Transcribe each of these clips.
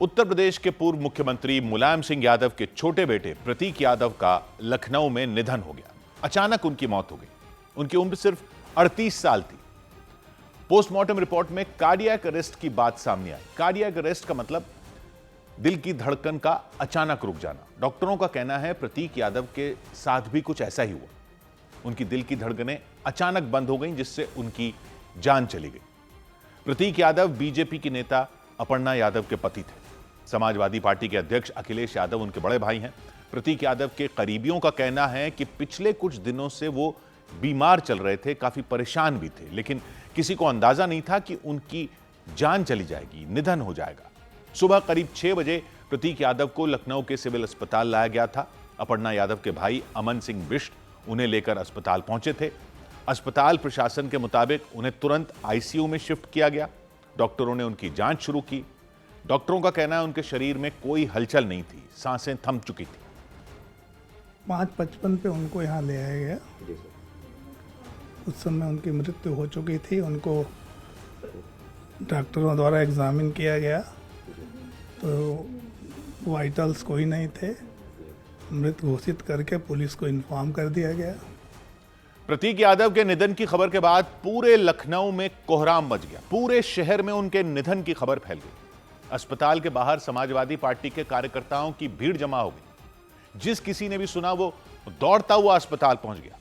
उत्तर प्रदेश के पूर्व मुख्यमंत्री मुलायम सिंह यादव के छोटे बेटे प्रतीक यादव का लखनऊ में निधन हो गया। अचानक उनकी मौत हो गई। उनकी उम्र सिर्फ 38 साल थी। पोस्टमार्टम रिपोर्ट में कार्डियक अरेस्ट की बात सामने आई। कार्डियक अरेस्ट का मतलब दिल की धड़कन का अचानक रुक जाना। डॉक्टरों का कहना है प्रतीक यादव के साथ भी कुछ ऐसा ही हुआ। उनकी दिल की धड़कनें अचानक बंद हो गईं, जिससे उनकी जान चली गई। प्रतीक यादव बीजेपी के नेता अपर्णा यादव के पति थे। समाजवादी पार्टी के अध्यक्ष अखिलेश यादव उनके बड़े भाई हैं। प्रतीक यादव के करीबियों का कहना है कि पिछले कुछ दिनों से वो बीमार चल रहे थे, काफी परेशान भी थे, लेकिन किसी को अंदाजा नहीं था कि उनकी जान चली जाएगी, निधन हो जाएगा। सुबह करीब 6 बजे प्रतीक यादव को लखनऊ के सिविल अस्पताल लाया गया था। अपर्णा यादव के भाई अमन सिंह बिष्ट उन्हें लेकर अस्पताल पहुंचे थे। अस्पताल प्रशासन के मुताबिक उन्हें तुरंत आईसीयू में शिफ्ट किया गया। डॉक्टरों ने उनकी जांच शुरू की। डॉक्टरों का कहना है उनके शरीर में कोई हलचल नहीं थी, सांसें थम चुकी थी। 5:55 पे उनको यहाँ ले आया गया। उस समय उनकी मृत्यु हो चुकी थी। उनको डॉक्टरों द्वारा एग्जामिन किया गया तो वाइटल्स कोई नहीं थे। मृत घोषित करके पुलिस को इन्फॉर्म कर दिया गया। प्रतीक यादव के निधन की खबर के बाद पूरे लखनऊ में कोहराम मच गया। पूरे शहर में उनके निधन की खबर फैल गई। अस्पताल के बाहर समाजवादी पार्टी के कार्यकर्ताओं की भीड़ जमा हो गई। जिस किसी ने भी सुना वो दौड़ता हुआ अस्पताल पहुंच गया।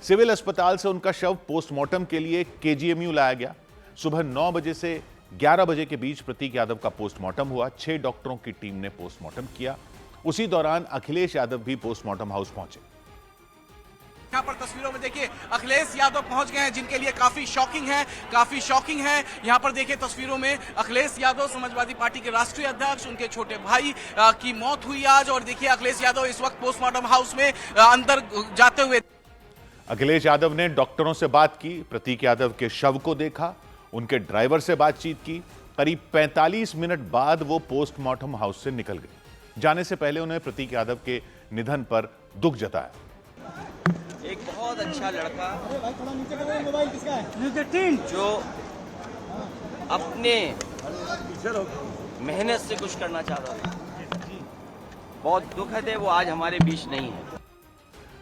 सिविल अस्पताल से उनका शव पोस्टमार्टम के लिए केजीएमयू लाया गया। सुबह 9 बजे से 11 बजे के बीच प्रतीक यादव का पोस्टमार्टम हुआ। 6 डॉक्टरों की टीम ने पोस्टमार्टम किया। उसी दौरान अखिलेश यादव भी पोस्टमार्टम हाउस पहुंचे। यहाँ पर तस्वीरों में देखिए अखिलेश यादव पहुंच गए हैं, जिनके लिए काफी शॉकिंग है। यहाँ पर देखिए तस्वीरों में अखिलेश यादव समाजवादी पार्टी के राष्ट्रीय अध्यक्ष, उनके छोटे भाई की मौत हुई आज। और देखिए अखिलेश यादव इस वक्त पोस्टमार्टम हाउस में अंदर जाते हुए। अखिलेश यादव ने डॉक्टरों से बात की, प्रतीक यादव के शव को देखा, उनके ड्राइवर से बातचीत की। करीब 45 मिनट बाद वो पोस्टमार्टम हाउस से निकल गए। जाने से पहले उन्होंने प्रतीक यादव के निधन पर दुख जताया। एक बहुत अच्छा लड़का जो अपने मेहनत से कुछ करना चाहता था, बहुत दुखद है वो आज हमारे बीच नहीं है।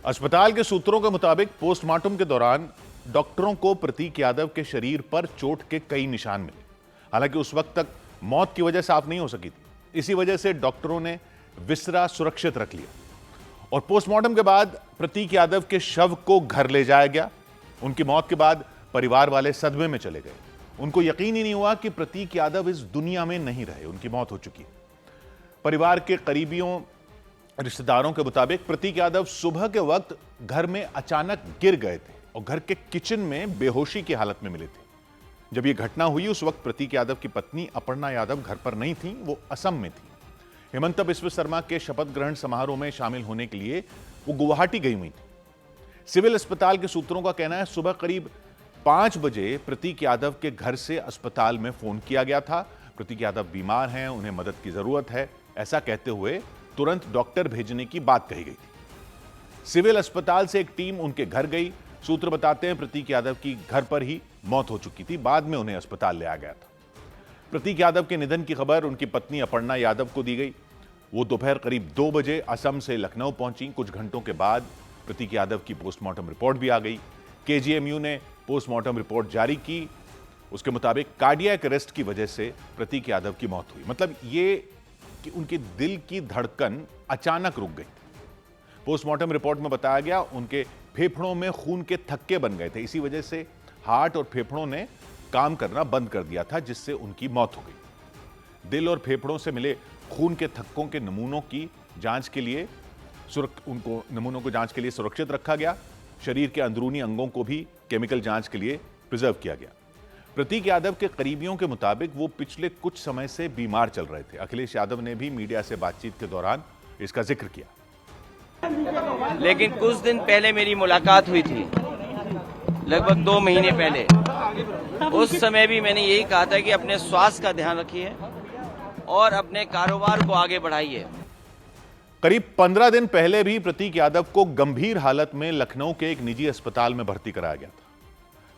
अस्पताल के सूत्रों के मुताबिक पोस्टमार्टम के दौरान डॉक्टरों को प्रतीक यादव के शरीर पर चोट के कई निशान मिले। हालांकि उस वक्त तक मौत की वजह साफ नहीं हो सकी थी। इसी वजह से डॉक्टरों ने विसरा सुरक्षित रख लिया और पोस्टमार्टम के बाद प्रतीक यादव के शव को घर ले जाया गया। उनकी मौत के बाद परिवार वाले सदमे में चले गए। उनको यकीन ही नहीं हुआ कि प्रतीक यादव इस दुनिया में नहीं रहे, उनकी मौत हो चुकी है। परिवार के करीबियों, रिश्तेदारों के मुताबिक प्रतीक यादव सुबह के वक्त घर में अचानक गिर गए थे और घर के किचन में बेहोशी की हालत में मिले थे। जब यह घटना हुई उस वक्त प्रतीक यादव की पत्नी अपर्णा यादव घर पर नहीं थी, वो असम में थी। हेमंत बिस्व शर्मा के शपथ ग्रहण समारोह में शामिल होने के लिए वो गुवाहाटी गई हुई थी। सिविल अस्पताल के सूत्रों का कहना है सुबह करीब 5 बजे प्रतीक यादव के घर से अस्पताल में फोन किया गया था। प्रतीक यादव बीमार हैं, उन्हें मदद की जरूरत है, ऐसा कहते हुए तुरंत डॉक्टर भेजने की बात कही गई थी। सिविल अस्पताल से एक टीम उनके घर गई। सूत्र बताते हैं प्रतीक यादव की घर पर ही मौत हो चुकी थी। बाद में उन्हें अस्पताल ले आया गया था। प्रतीक यादव के निधन की खबर उनकी पत्नी अपर्णा यादव को दी गई। वो दोपहर करीब 2 बजे असम से लखनऊ पहुंची। कुछ घंटों के बाद प्रतीक यादव की पोस्टमार्टम रिपोर्ट भी आ गई। केजीएमयू ने पोस्टमार्टम रिपोर्ट जारी की। उसके मुताबिक कार्डियक अरेस्ट की वजह से प्रतीक यादव की मौत हुई। मतलब ये कि उनके दिल की धड़कन अचानक रुक गई। पोस्टमार्टम रिपोर्ट में बताया गया उनके फेफड़ों में खून के थक्के बन गए थे। इसी वजह से हार्ट और फेफड़ों ने काम करना बंद कर दिया था, जिससे उनकी मौत हो गई। दिल और फेफड़ों से मिले खून के थक्कों के नमूनों की जांच के लिए सुरक्षित रखा गया। शरीर के अंदरूनी अंगों को भी केमिकल जांच के लिए प्रिजर्व किया गया। प्रतीक यादव के करीबियों के मुताबिक वो पिछले कुछ समय से बीमार चल रहे थे। अखिलेश यादव ने भी मीडिया से बातचीत के दौरान इसका जिक्र किया। लेकिन कुछ दिन पहले मेरी मुलाकात हुई थी, लगभग 2 महीने पहले। उस समय भी मैंने यही कहा था कि अपने स्वास्थ्य का ध्यान रखिए और अपने कारोबार को आगे बढ़ाइए। करीब 15 दिन पहले भी प्रतीक यादव को गंभीर हालत में लखनऊ के एक निजी अस्पताल में भर्ती कराया गया था।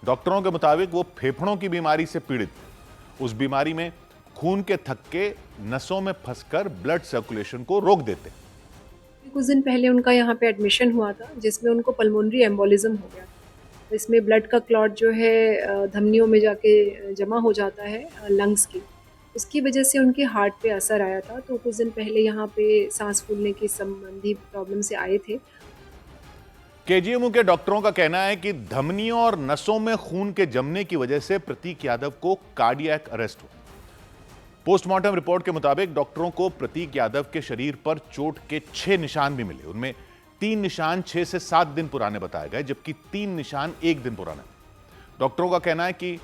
डॉक्टरों के मुताबिक वो फेफड़ों की बीमारी से पीड़ित थे। उस बीमारी में खून के थक्के नसों में फंसकर ब्लड सर्कुलेशन को रोक देते हैं। कुछ दिन पहले उनका यहाँ पे एडमिशन हुआ था, जिसमें उनको पल्मोनरी एम्बोलिज्म हो गया था। इसमें ब्लड का क्लॉट जो है धमनियों में जाके जमा हो जाता है लंग्स की, उसकी वजह से उनके हार्ट पे असर आया था। तो कुछ दिन पहले यहाँ पे सांस फूलने की संबंधी प्रॉब्लम से आए थे। केजीएमयू के डॉक्टरों का कहना है कि धमनियों और नसों में खून के जमने की वजह से प्रतीक यादव को कार्डियक अरेस्ट हुआ। पोस्टमार्टम रिपोर्ट के मुताबिक डॉक्टरों को प्रतीक यादव के शरीर पर चोट के 6 निशान भी मिले। उनमें 3 निशान 6 से 7 दिन पुराने बताए गए, जबकि 3 निशान 1 दिन पुराने। डॉक्टरों का कहना है कि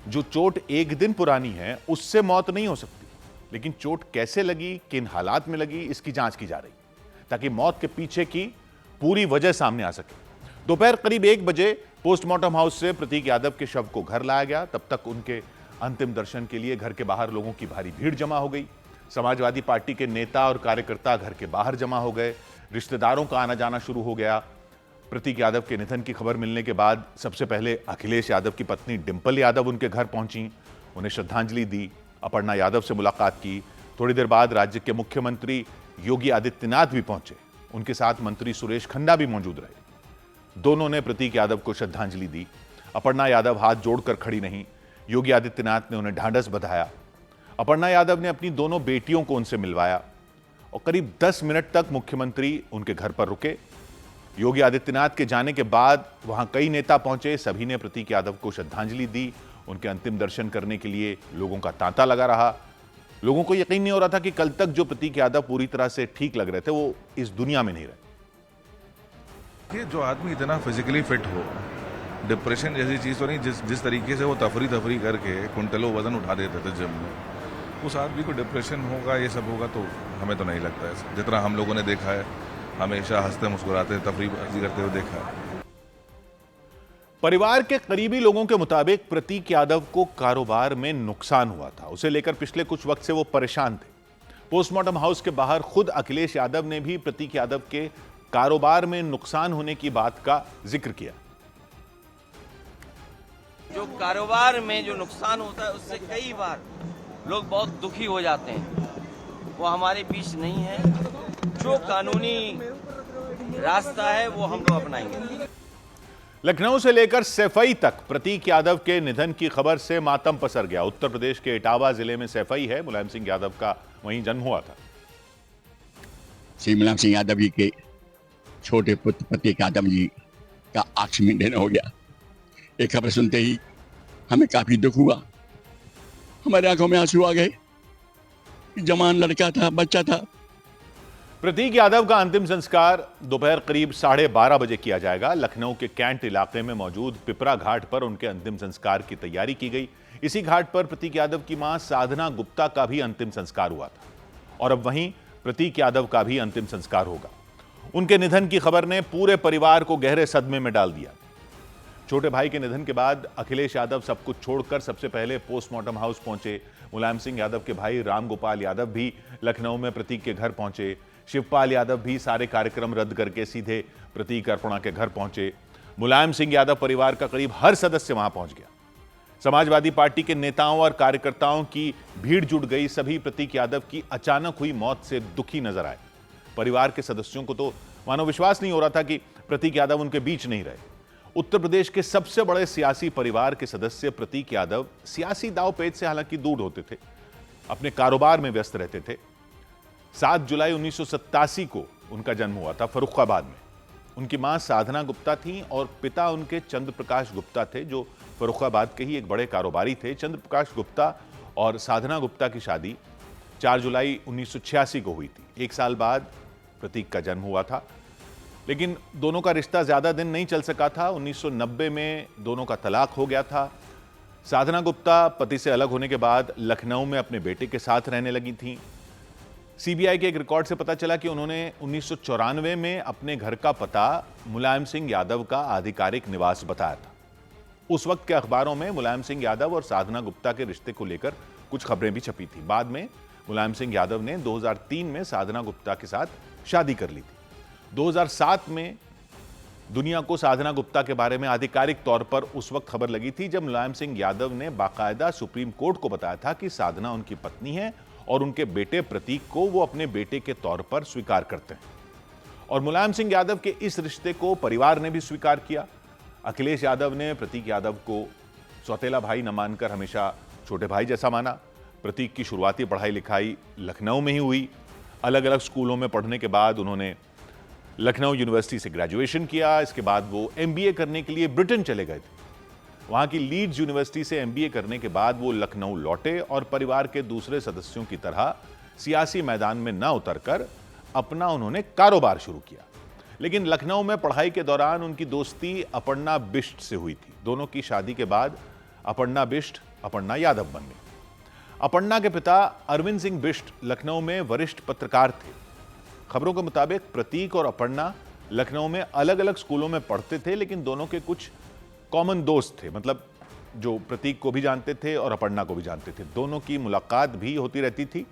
जो चोट 1 दिन पुरानी है उससे मौत नहीं हो सकती, लेकिन चोट कैसे लगी, किन हालात में लगी, इसकी जांच की जा रही ताकि मौत के पीछे की पूरी वजह सामने आ सके। दोपहर करीब 1 बजे पोस्टमार्टम हाउस से प्रतीक यादव के शव को घर लाया गया। तब तक उनके अंतिम दर्शन के लिए घर के बाहर लोगों की भारी भीड़ जमा हो गई। समाजवादी पार्टी के नेता और कार्यकर्ता घर के बाहर जमा हो गए। रिश्तेदारों का आना जाना शुरू हो गया। प्रतीक यादव के निधन की खबर मिलने के बाद सबसे पहले अखिलेश यादव की पत्नी डिंपल यादव उनके घर पहुंची, उन्हें श्रद्धांजलि दी, अपर्णा यादव से मुलाकात की। थोड़ी देर बाद राज्य के मुख्यमंत्री योगी आदित्यनाथ भी पहुंचे। उनके साथ मंत्री सुरेश खन्ना भी मौजूद रहे। दोनों ने प्रतीक यादव को श्रद्धांजलि दी। अपर्णा यादव हाथ जोड़कर खड़ी नहीं, योगी आदित्यनाथ ने उन्हें ढांढस बंधाया। अपर्णा यादव ने अपनी दोनों बेटियों को उनसे मिलवाया और करीब 10 मिनट तक मुख्यमंत्री उनके घर पर रुके। योगी आदित्यनाथ के जाने के बाद वहां कई नेता पहुंचे। सभी ने प्रतीक यादव को श्रद्धांजलि दी। उनके अंतिम दर्शन करने के लिए लोगों का तांता लगा रहा। लोगों को यकीन नहीं हो रहा था कि कल तक जो प्रतीक यादव पूरी तरह से ठीक लग रहे थे वो इस दुनिया में नहीं रहे। ये जो आदमी इतना फिजिकली फिट हो, डिप्रेशन जैसी चीज़ तो नहीं, जिस तरीके से वो तफरी करके कुंटलों वजन उठा देते थे जिम में, उस आदमी को डिप्रेशन होगा, ये सब होगा तो हमें तो नहीं लगता है। जितना हम लोगों ने देखा है, हमेशा हंसते मुस्कुराते तफरी करते हुए देखा है। परिवार के करीबी लोगों के मुताबिक प्रतीक यादव को कारोबार में नुकसान हुआ था। उसे लेकर पिछले कुछ वक्त से वो परेशान थे। पोस्टमार्टम हाउस के बाहर खुद अखिलेश यादव ने भी प्रतीक यादव के कारोबार में नुकसान होने की बात का जिक्र किया। जो कारोबार में जो नुकसान होता है उससे कई बार लोग बहुत दुखी हो जाते हैं, वो हमारे बीच नहीं है। जो कानूनी रास्ता है वो हम लोग अपनाएंगे। लखनऊ से लेकर सैफई तक प्रतीक यादव के निधन की खबर से मातम पसर गया। उत्तर प्रदेश के इटावा जिले में सैफई है, मुलायम सिंह यादव का वहीं जन्म हुआ था। श्री मुलायम सिंह यादव जी के छोटे पुत्र प्रतीक यादव जी का आखिरी दिन हो गया। ये खबर सुनते ही हमें काफी दुख हुआ। हमारे आंखों में आंसू आ गए। जवान लड़का था, बच्चा था। प्रतीक यादव का अंतिम संस्कार दोपहर करीब 12:30 बजे किया जाएगा। लखनऊ के कैंट इलाके में मौजूद पिपरा घाट पर उनके अंतिम संस्कार की तैयारी की गई। इसी घाट पर प्रतीक यादव की मां साधना गुप्ता का भी अंतिम संस्कार हुआ था और अब वहीं प्रतीक यादव का भी अंतिम संस्कार होगा। उनके निधन की खबर ने पूरे परिवार को गहरे सदमे में डाल दिया। छोटे भाई के निधन के बाद अखिलेश यादव सब कुछ छोड़कर सबसे पहले पोस्टमार्टम हाउस पहुंचे। मुलायम सिंह यादव के भाई रामगोपाल यादव भी लखनऊ में प्रतीक के घर पहुंचे। शिवपाल यादव भी सारे कार्यक्रम रद्द करके सीधे प्रतीक अर्पणा के घर पहुंचे। मुलायम सिंह यादव परिवार का करीब हर सदस्य वहां पहुंच गया। समाजवादी पार्टी के नेताओं और कार्यकर्ताओं की भीड़ जुट गई। सभी प्रतीक यादव की अचानक हुई मौत से दुखी नजर आए। परिवार के सदस्यों को तो मानो विश्वास नहीं हो रहा था कि प्रतीक यादव उनके बीच नहीं रहे। उत्तर प्रदेश के सबसे बड़े सियासी परिवार के सदस्य प्रतीक यादव सियासी दांव-पेच से हालांकि दूर होते थे, अपने कारोबार में व्यस्त रहते थे। 7 जुलाई 1987 को उनका जन्म हुआ था फर्रुखाबाद में। उनकी मां साधना गुप्ता थी और पिता उनके चंद्र प्रकाश गुप्ता थे, जो फर्रुखाबाद के ही एक बड़े कारोबारी थे। चंद्र प्रकाश गुप्ता और साधना गुप्ता की शादी 4 जुलाई 1986 को हुई थी। 1 साल बाद प्रतीक का जन्म हुआ था, लेकिन दोनों का रिश्ता ज्यादा दिन नहीं चल सका था। 1990 में दोनों का तलाक हो गया था। साधना गुप्ता पति से अलग होने के बाद लखनऊ में अपने बेटे के साथ रहने लगी थीं। सीबीआई के एक रिकॉर्ड से पता चला कि उन्होंने 1994 में अपने घर का पता मुलायम सिंह यादव का आधिकारिक निवास बताया था। उस वक्त के अखबारों में मुलायम सिंह यादव और साधना गुप्ता के रिश्ते को लेकर कुछ खबरें भी छपी थी। बाद में मुलायम सिंह यादव ने 2003 में साधना गुप्ता के साथ शादी कर ली थी। 2007 में दुनिया को साधना गुप्ता के बारे में आधिकारिक तौर पर उस वक्त खबर लगी थी जब मुलायम सिंह यादव ने बाकायदा सुप्रीम कोर्ट को बताया था कि साधना उनकी पत्नी है और उनके बेटे प्रतीक को वो अपने बेटे के तौर पर स्वीकार करते हैं। और मुलायम सिंह यादव के इस रिश्ते को परिवार ने भी स्वीकार किया। अखिलेश यादव ने प्रतीक यादव को सौतेला भाई न मानकर हमेशा छोटे भाई जैसा माना। प्रतीक की शुरुआती पढ़ाई लिखाई लखनऊ में ही हुई। अलग अलग स्कूलों में पढ़ने के बाद उन्होंने लखनऊ यूनिवर्सिटी से ग्रेजुएशन किया। इसके बाद वो एमबीए करने के लिए ब्रिटेन चले गए थे। वहां की लीड्स यूनिवर्सिटी से एमबीए करने के बाद वो लखनऊ लौटे और परिवार के दूसरे सदस्यों की तरह सियासी मैदान में न उतरकर अपना उन्होंने कारोबार शुरू किया। लेकिन लखनऊ में पढ़ाई के दौरान उनकी दोस्ती अपर्णा बिष्ट से हुई थी। दोनों की शादी के बाद अपर्णा बिष्ट अपर्णा यादव बन गई। अपर्णा के पिता अरविंद सिंह बिष्ट लखनऊ में वरिष्ठ पत्रकार थे। खबरों के मुताबिक प्रतीक और अपर्णा लखनऊ में अलग अलग स्कूलों में पढ़ते थे, लेकिन दोनों के कुछ कॉमन दोस्त थे, मतलब जो प्रतीक को भी जानते थे और अपर्णा को भी जानते थे। दोनों की मुलाकात भी होती रहती थी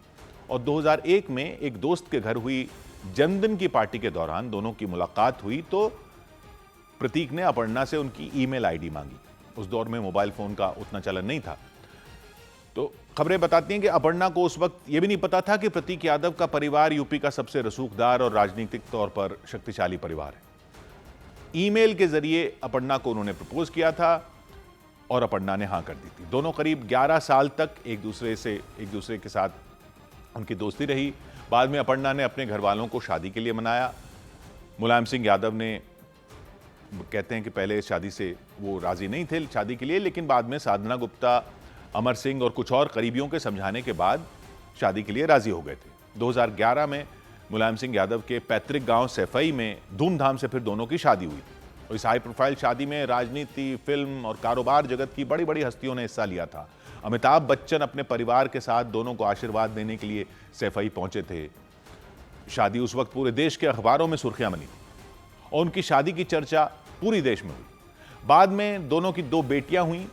और 2001 में एक दोस्त के घर हुई जन्मदिन की पार्टी के दौरान दोनों की मुलाकात हुई तो प्रतीक ने अपर्णा से उनकी ईमेल आईडी मांगी। उस दौर में मोबाइल फोन का उतना चलन नहीं था। तो खबरें बताती हैं कि अपर्णा को उस वक्त यह भी नहीं पता था कि प्रतीक यादव का परिवार यूपी का सबसे रसूखदार और राजनीतिक तौर पर शक्तिशाली परिवार है। ईमेल के जरिए अपर्णा को उन्होंने प्रपोज किया था और अपर्णा ने हां कर दी थी। दोनों करीब 11 साल तक एक दूसरे के साथ उनकी दोस्ती रही। बाद में अपर्णा ने अपने घर वालों को शादी के लिए मनाया। मुलायम सिंह यादव ने कहते हैं कि पहले शादी से वो राजी नहीं थे शादी के लिए, लेकिन बाद में साधना गुप्ता, अमर सिंह और कुछ और करीबियों के समझाने के बाद शादी के लिए राजी हो गए थे। 2011 में मुलायम सिंह यादव के पैतृक गांव सैफई में धूमधाम से फिर दोनों की शादी हुई। और इस हाई प्रोफाइल शादी में राजनीति, फिल्म और कारोबार जगत की बड़ी बड़ी हस्तियों ने हिस्सा लिया था। अमिताभ बच्चन अपने परिवार के साथ दोनों को आशीर्वाद देने के लिए सैफई पहुंचे थे। शादी उस वक्त पूरे देश के अखबारों में सुर्खियां बनी थी और उनकी शादी की चर्चा पूरी देश में हुई। बाद में दोनों की 2 बेटियां हुई।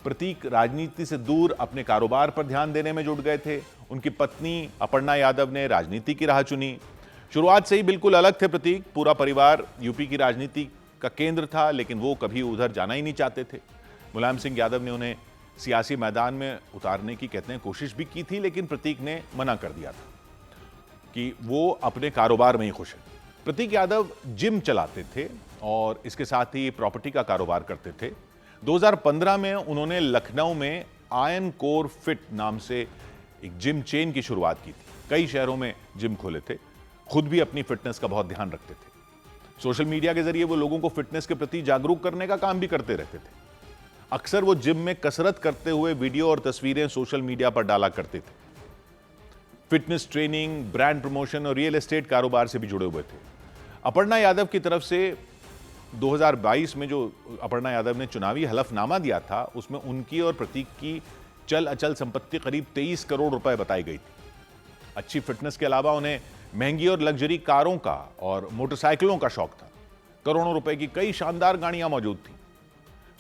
प्रतीक राजनीति से दूर अपने कारोबार पर ध्यान देने में जुट गए थे। उनकी पत्नी अपर्णा यादव ने राजनीति की राह चुनी। शुरुआत से ही बिल्कुल अलग थे प्रतीक। पूरा परिवार यूपी की राजनीति का केंद्र था, लेकिन वो कभी उधर जाना ही नहीं चाहते थे। मुलायम सिंह यादव ने उन्हें सियासी मैदान में उतारने की कहते हैं कोशिश भी की थी, लेकिन प्रतीक ने मना कर दिया था कि वो अपने कारोबार में ही खुश है। प्रतीक यादव जिम चलाते थे और इसके साथ ही प्रॉपर्टी का कारोबार करते थे। 2015 में उन्होंने लखनऊ में आयन कोर फिट नाम से एक जिम चेन की शुरुआत की थी। कई शहरों में जिम खोले थे। खुद भी अपनी फिटनेस का बहुत ध्यान रखते थे। सोशल मीडिया के जरिए वो लोगों को फिटनेस के प्रति जागरूक करने का काम भी करते रहते थे। अक्सर वो जिम में कसरत करते हुए वीडियो और तस्वीरें सोशल मीडिया पर डाला करते थे। फिटनेस ट्रेनिंग, ब्रांड प्रमोशन और रियल एस्टेट कारोबार से भी जुड़े हुए थे। अपर्णा यादव की तरफ से 2022 में जो अपर्णा यादव ने चुनावी हलफनामा दिया था, उसमें उनकी और प्रतीक की चल अचल संपत्ति करीब 23 करोड़ रुपए बताई गई थी। अच्छी फिटनेस के अलावा उन्हें महंगी और लग्जरी कारों का और मोटरसाइकिलों का शौक था। करोड़ों रुपए की कई शानदार गाड़ियां मौजूद थी।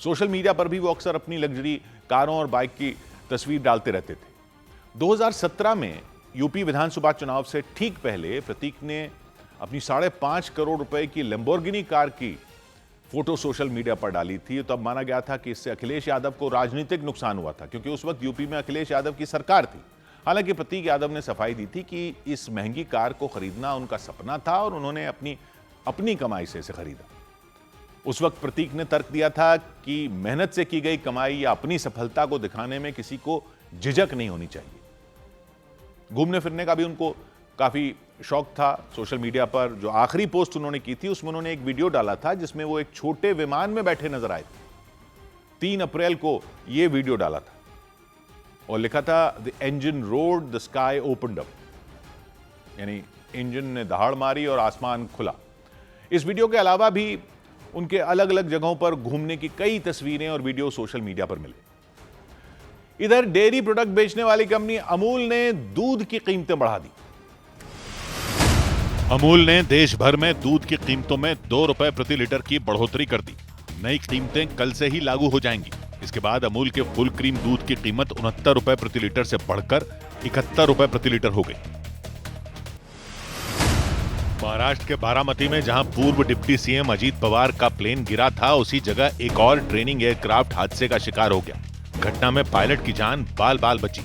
सोशल मीडिया पर भी वो अक्सर अपनी लग्जरी कारों और बाइक की तस्वीर डालते रहते थे। 2017 में यूपी विधानसभा चुनाव से ठीक पहले प्रतीक ने अपनी 5.5 करोड़ रुपए की लैम्बोर्गिनी कार की फोटो सोशल मीडिया पर डाली थी। तब माना गया था कि इससे अखिलेश यादव को राजनीतिक नुकसान हुआ था, क्योंकि उस वक्त यूपी में अखिलेश यादव की सरकार थी। हालांकि प्रतीक यादव ने सफाई दी थी कि इस महंगी कार को खरीदना उनका सपना था और उन्होंने अपनी कमाई से इसे खरीदा। उस वक्त प्रतीक ने तर्क दिया था कि मेहनत से की गई कमाई या अपनी सफलता को दिखाने में किसी को झिझक नहीं होनी चाहिए। घूमने फिरने का भी उनको काफी शौक था। सोशल मीडिया पर जो आखिरी पोस्ट उन्होंने की थी, उसमें उन्होंने एक वीडियो डाला था जिसमें वो एक छोटे विमान में बैठे नजर आए थे। 3 अप्रैल को यह वीडियो डाला था और लिखा था the engine road the sky opened up, यानी इंजन ने दहाड़ मारी और आसमान खुला। इस वीडियो के अलावा भी उनके अलग अलग जगहों पर घूमने की कई तस्वीरें और वीडियो सोशल मीडिया पर मिले। इधर डेयरी प्रोडक्ट बेचने वाली कंपनी अमूल ने दूध की कीमतें बढ़ा दी। अमूल ने देश भर में दूध की कीमतों में 2 रुपए प्रति लीटर की बढ़ोतरी कर दी। नई कीमतें कल से ही लागू हो जाएंगी। इसके बाद अमूल के फुल क्रीम दूध की कीमत 69 रुपए प्रति लीटर से बढ़कर 71 रुपए प्रति लीटर हो गई। महाराष्ट्र के बारामती में जहां पूर्व डिप्टी सीएम अजीत पवार का प्लेन गिरा था, उसी जगह एक और ट्रेनिंग एयरक्राफ्ट हादसे का शिकार हो गया। घटना में पायलट की जान बाल बाल बची।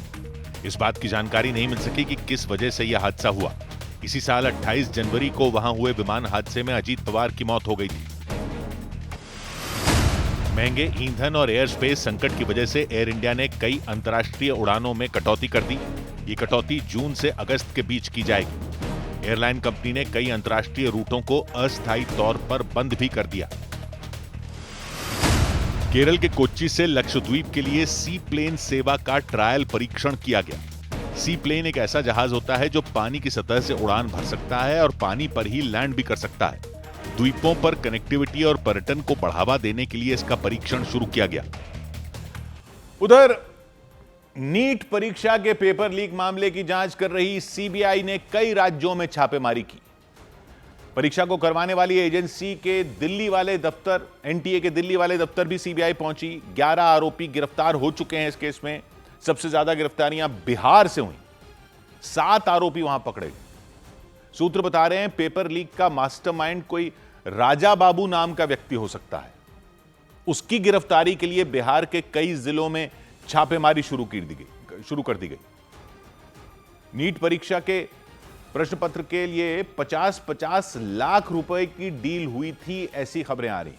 इस बात की जानकारी नहीं मिल सकी कि किस वजह से यह हादसा हुआ। इसी साल 28 जनवरी को वहां हुए विमान हादसे में अजीत पवार की मौत हो गई थी। महंगे ईंधन और एयर स्पेस संकट की वजह से एयर इंडिया ने कई अंतर्राष्ट्रीय उड़ानों में कटौती कर दी। ये कटौती जून से अगस्त के बीच की जाएगी। एयरलाइन कंपनी ने कई अंतर्राष्ट्रीय रूटों को अस्थायी तौर पर बंद भी कर दिया। केरल के कोच्चि से लक्षद्वीप के लिए सी प्लेन सेवा का ट्रायल परीक्षण किया गया। सी प्लेन एक ऐसा जहाज होता है जो पानी की सतह से उड़ान भर सकता है और पानी पर ही लैंड भी कर सकता है। द्वीपों पर कनेक्टिविटी और पर्यटन को बढ़ावा देने के लिए इसका परीक्षण शुरू किया गया। उधर नीट परीक्षा के पेपर लीक मामले की जांच कर रही सीबीआई ने कई राज्यों में छापेमारी की। परीक्षा को करवाने वाली एजेंसी के दिल्ली वाले दफ्तर, एनटीए के दिल्ली वाले दफ्तर भी सीबीआई पहुंची। 11 आरोपी गिरफ्तार हो चुके हैं इस केस में। सबसे ज्यादा गिरफ्तारियां बिहार से हुई। 7 आरोपी वहां पकड़े गए। सूत्र बता रहे हैं पेपर लीक का मास्टरमाइंड कोई राजा बाबू नाम का व्यक्ति हो सकता है। उसकी गिरफ्तारी के लिए बिहार के कई जिलों में छापेमारी शुरू कर दी गई। नीट परीक्षा के प्रश्न पत्र के लिए 50-50 लाख रुपए की डील हुई थी, ऐसी खबरें आ रही।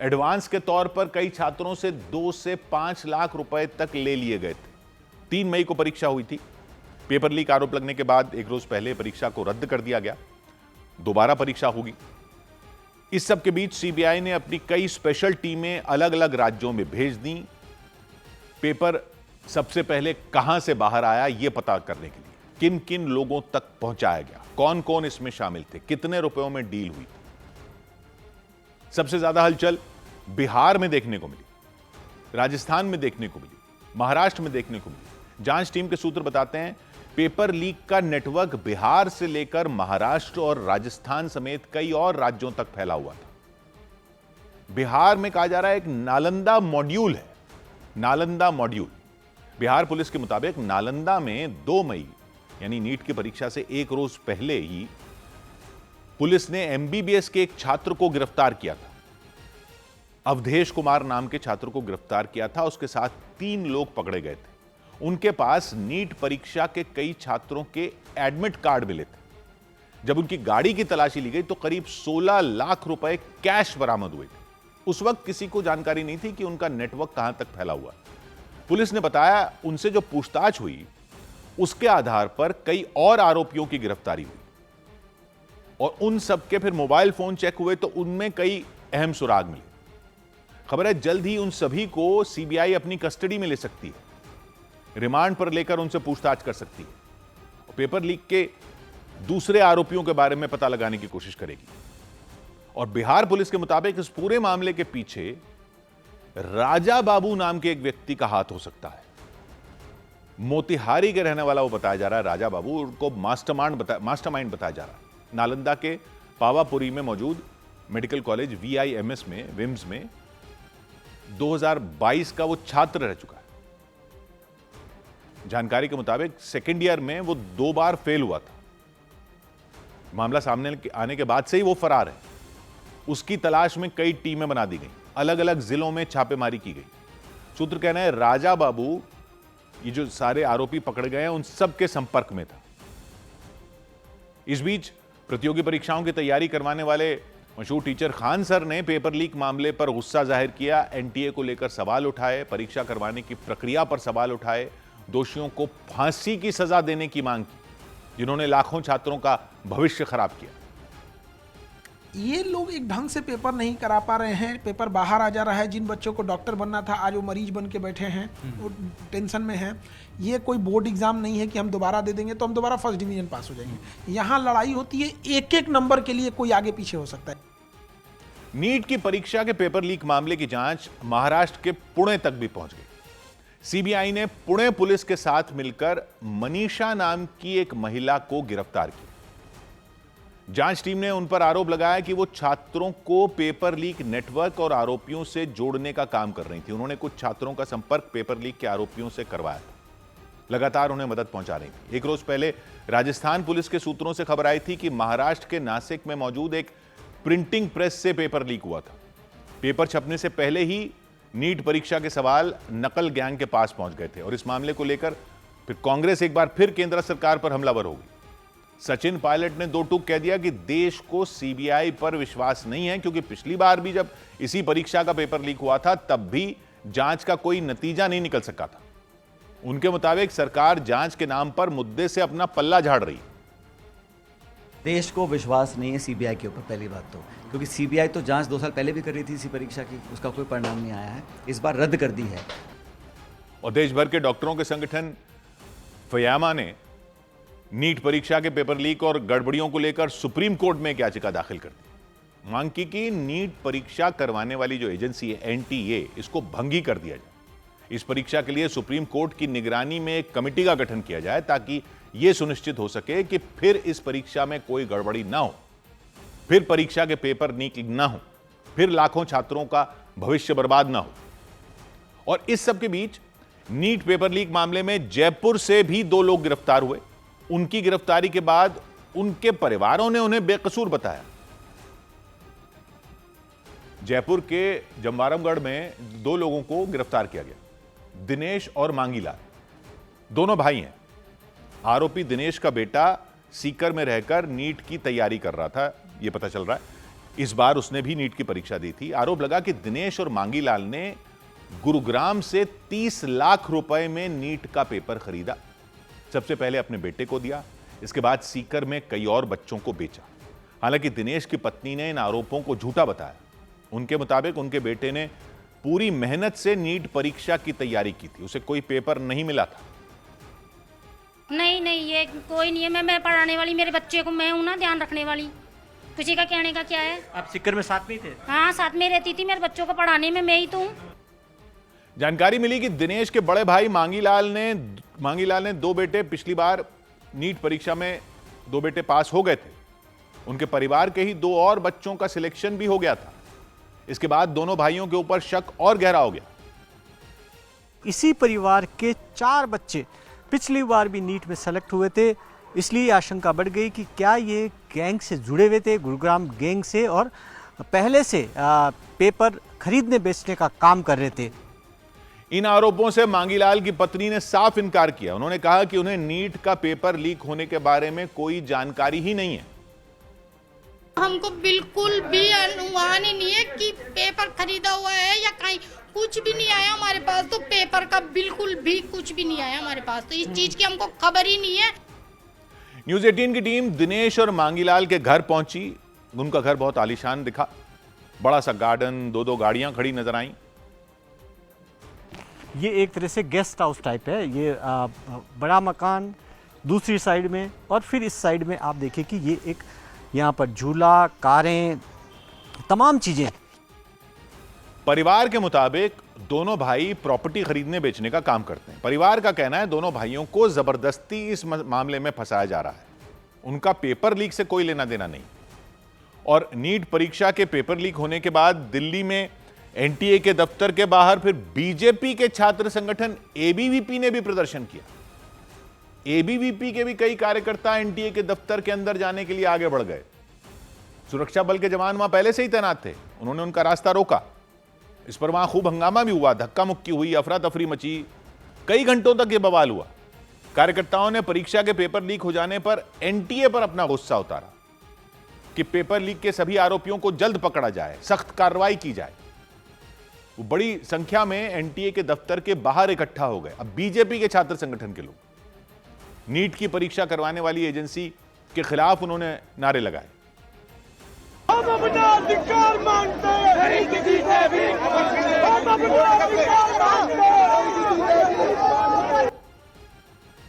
एडवांस के तौर पर कई छात्रों से 2 से 5 लाख रुपए तक ले लिए गए थे। 3 मई को परीक्षा हुई थी। पेपर लीक आरोप लगने के बाद एक रोज पहले परीक्षा को रद्द कर दिया गया। दोबारा परीक्षा होगी। इस सब के बीच सीबीआई ने अपनी कई स्पेशल टीमें अलग अलग राज्यों में भेज दी। पेपर सबसे पहले कहां से बाहर आया यह पता करने के लिए किन किन लोगों तक पहुंचाया गया, कौन कौन इसमें शामिल थे, कितने रुपयों में डील हुई। सबसे ज्यादा हलचल बिहार में देखने को मिली, राजस्थान में देखने को मिली, महाराष्ट्र में देखने को मिली। जांच टीम के सूत्र बताते हैं पेपर लीक का नेटवर्क बिहार से लेकर महाराष्ट्र और राजस्थान समेत कई और राज्यों तक फैला हुआ था। बिहार में कहा जा रहा है एक नालंदा मॉड्यूल है। नालंदा मॉड्यूल। बिहार पुलिस के मुताबिक नालंदा में 2 मई यानी नीट की परीक्षा से एक रोज पहले ही पुलिस ने एमबीबीएस के एक छात्र को गिरफ्तार किया था। अवधेश कुमार नाम के छात्र को गिरफ्तार किया था। उसके साथ 3 लोग पकड़े गए थे। उनके पास नीट परीक्षा के कई छात्रों के एडमिट कार्ड मिले थे। जब उनकी गाड़ी की तलाशी ली गई तो करीब 16 लाख रुपए कैश बरामद हुए थे। उस वक्त किसी को जानकारी नहीं थी कि उनका नेटवर्क कहां तक फैला हुआ। पुलिस ने बताया उनसे जो पूछताछ हुई उसके आधार पर कई और आरोपियों की गिरफ्तारी हुई और उन सबके फिर मोबाइल फोन चेक हुए तो उनमें कई अहम सुराग मिले। खबर है जल्द ही उन सभी को सीबीआई अपनी कस्टडी में ले सकती है, रिमांड पर लेकर उनसे पूछताछ कर सकती है। पेपर लीक के दूसरे आरोपियों के बारे में पता लगाने की कोशिश करेगी। और बिहार पुलिस के मुताबिक इस पूरे मामले के पीछे राजा बाबू नाम के एक व्यक्ति का हाथ हो सकता है। मोतिहारी के रहने वाला वो बताया जा रहा है राजा बाबू। उनको मास्टरमाइंड बताया जा रहा है। नालंदा के पावापुरी में मौजूद मेडिकल कॉलेज VIMS में विम्स में 2022 का वो छात्र रह चुका है। जानकारी के मुताबिक सेकेंड ईयर में वो 2 बार फेल हुआ था। मामला सामने आने के बाद से ही वो फरार है। उसकी तलाश में कई टीमें बना दी गई, अलग अलग जिलों में छापेमारी की गई। सूत्र कहना है राजा बाबू, ये जो सारे आरोपी पकड़े गए हैं, उन सब के संपर्क में था। इस बीच प्रतियोगी परीक्षाओं की तैयारी करवाने वाले मशहूर टीचर खान सर ने पेपर लीक मामले पर गुस्सा जाहिर किया। एनटीए को लेकर सवाल उठाए, परीक्षा करवाने की प्रक्रिया पर सवाल उठाए, दोषियों को फांसी की सजा देने की मांग की, जिन्होंने लाखों छात्रों का भविष्य खराब किया। ये लोग एक ढंग से पेपर नहीं करा पा रहे हैं, पेपर बाहर आ जा रहा है। जिन बच्चों को डॉक्टर बनना था आज वो मरीज बन के बैठे हैं, वो टेंशन में हैं। ये कोई बोर्ड एग्जाम नहीं है कि हम दोबारा दे देंगे तो हम दोबारा फर्स्ट डिवीजन पास हो जाएंगे। यहाँ लड़ाई होती है एक एक नंबर के लिए, कोई आगे पीछे हो सकता है। नीट की परीक्षा के पेपर लीक मामले की जांच महाराष्ट्र के पुणे तक भी पहुंच गई। सीबीआई ने पुणे पुलिस के साथ मिलकर मनीषा नाम की एक महिला को गिरफ्तार किया। जांच टीम ने उन पर आरोप लगाया कि वो छात्रों को पेपर लीक नेटवर्क और आरोपियों से जोड़ने का काम कर रही थी। उन्होंने कुछ छात्रों का संपर्क पेपर लीक के आरोपियों से करवाया था। लगातार उन्हें मदद पहुंचा रही थी। एक रोज पहले राजस्थान पुलिस के सूत्रों से खबर आई थी कि महाराष्ट्र के नासिक में मौजूद एक प्रिंटिंग प्रेस से पेपर लीक हुआ था। पेपर छपने से पहले ही नीट परीक्षा के सवाल नकल गैंग के पास पहुंच गए थे और इस मामले को लेकर फिर कांग्रेस एक बार फिर केंद्र सरकार पर हमलावर हो गई। सचिन पायलट ने दो टूक कह दिया कि देश को सीबीआई पर विश्वास नहीं है, क्योंकि पिछली बार भी जब इसी परीक्षा का पेपर लीक हुआ था तब भी जांच का कोई नतीजा नहीं निकल सका था। उनके मुताबिक सरकार जांच के नाम पर मुद्दे से अपना पल्ला झाड़ रही है। देश को विश्वास नहीं है सीबीआई के ऊपर, पहली बात तो, क्योंकि सीबीआई तो जांच 2 साल पहले भी कर रही थी इसी परीक्षा की, उसका कोई परिणाम नहीं आया है, इस बार रद्द कर दी है। और देश भर के डॉक्टरों के संगठन फयामा ने नीट परीक्षा के पेपर लीक और गड़बड़ियों को लेकर सुप्रीम कोर्ट में एक याचिका दाखिल कर दी। मांग की कि नीट परीक्षा करवाने वाली जो एजेंसी है एनटीए, इसको भंगी कर दिया जाए। इस परीक्षा के लिए सुप्रीम कोर्ट की निगरानी में एक कमेटी का गठन किया जाए ताकि यह सुनिश्चित हो सके कि फिर इस परीक्षा में कोई गड़बड़ी ना हो, फिर परीक्षा के पेपर लीक ना हो, फिर लाखों छात्रों का भविष्य बर्बाद ना हो। और इस सब के बीच नीट पेपर लीक मामले में जयपुर से भी 2 लोग गिरफ्तार हुए। उनकी गिरफ्तारी के बाद उनके परिवारों ने उन्हें बेकसूर बताया। जयपुर के जमवारमगढ़ में 2 लोगों को गिरफ्तार किया गया, दिनेश और मांगीलाल, दोनों भाई हैं। आरोपी दिनेश का बेटा सीकर में रहकर नीट की तैयारी कर रहा था, यह पता चल रहा है। इस बार उसने भी नीट की परीक्षा दी थी। आरोप लगा कि दिनेश और मांगीलाल ने गुरुग्राम से 30 लाख रुपए में नीट का पेपर खरीदा। सबसे पहले अपने बेटे को दिया, इसके बाद सीकर में कई और बच्चों को बेचा। हालांकि दिनेश की पत्नी ने इन आरोपों को झूठा बताया। उनके मुताबिक उनके बेटे ने पूरी मेहनत से नीट परीक्षा की तैयारी की थी, उसे कोई पेपर नहीं मिला था। नहीं, ये कोई नहीं है, मैं पढ़ाने वाली, मेरे बच्चे को मैं हूं ना ध्यान रखने वाली। किसी का कहने का क्या है। आप सीकर में साथ में थे? हाँ, साथ में रहती थी, मेरे बच्चों को पढ़ाने में मैं ही तो हूँ। जानकारी मिली कि दिनेश के बड़े भाई मांगीलाल ने 2 बेटे, पिछली बार नीट परीक्षा में 2 बेटे पास हो गए थे। उनके परिवार के ही 2 और बच्चों का सिलेक्शन भी हो गया था। इसके बाद दोनों भाइयों के ऊपर शक और गहरा हो गया। इसी परिवार के 4 बच्चे पिछली बार भी नीट में सेलेक्ट हुए थे, इसलिए आशंका बढ़ गई कि क्या ये गैंग से जुड़े हुए थे, गुरुग्राम गैंग से, और पहले से पेपर खरीदने बेचने का काम कर रहे थे। इन आरोपों से मांगीलाल की पत्नी ने साफ इनकार किया। उन्होंने कहा कि उन्हें नीट का पेपर लीक होने के बारे में कोई जानकारी ही नहीं है। हमको बिल्कुल भी अनुमान ही नहीं है कि पेपर खरीदा हुआ है या कहीं, कुछ भी नहीं आया हमारे पास। तो पेपर का बिल्कुल भी कुछ भी नहीं आया हमारे पास, तो इस चीज की हमको खबर ही नहीं है। न्यूज़ 18 की टीम दिनेश और मांगीलाल के घर पहुंची। उनका घर बहुत आलीशान दिखा, बड़ा सा गार्डन, 2 गाड़ियां खड़ी नजर आईं। ये एक तरह से गेस्ट हाउस टाइप है, ये बड़ा मकान दूसरी साइड में, और फिर इस साइड में आप देखिए कि ये एक यहाँ पर झूला, कारें, तमाम चीजें। परिवार के मुताबिक दोनों भाई प्रॉपर्टी खरीदने बेचने का काम करते हैं। परिवार का कहना है दोनों भाइयों को जबरदस्ती इस मामले में फंसाया जा रहा है। उनका पेपर लीक से कोई लेना देना नहीं। और नीट परीक्षा के पेपर लीक होने के बाद दिल्ली में एनटीए के दफ्तर के बाहर फिर बीजेपी के छात्र संगठन एबीवीपी ने भी प्रदर्शन किया। एबीवीपी के भी कई कार्यकर्ता एनटीए के दफ्तर के अंदर जाने के लिए आगे बढ़ गए। सुरक्षा बल के जवान वहां पहले से ही तैनात थे, उन्होंने उनका रास्ता रोका। इस पर वहां खूब हंगामा भी हुआ, धक्का मुक्की हुई, अफरा तफरी मची, कई घंटों तक यह बवाल हुआ। कार्यकर्ताओं ने परीक्षा के पेपर लीक हो जाने पर एनटीए पर अपना गुस्सा उतारा कि पेपर लीक के सभी आरोपियों को जल्द पकड़ा जाए, सख्त कार्रवाई की जाए। वो बड़ी संख्या में एनटीए के दफ्तर के बाहर इकट्ठा हो गए। अब बीजेपी के छात्र संगठन के लोग नीट की परीक्षा करवाने वाली एजेंसी के खिलाफ उन्होंने नारे लगाए। हम अपना अधिकार मांगते हैं, हम अपना अधिकार मांगते हैं।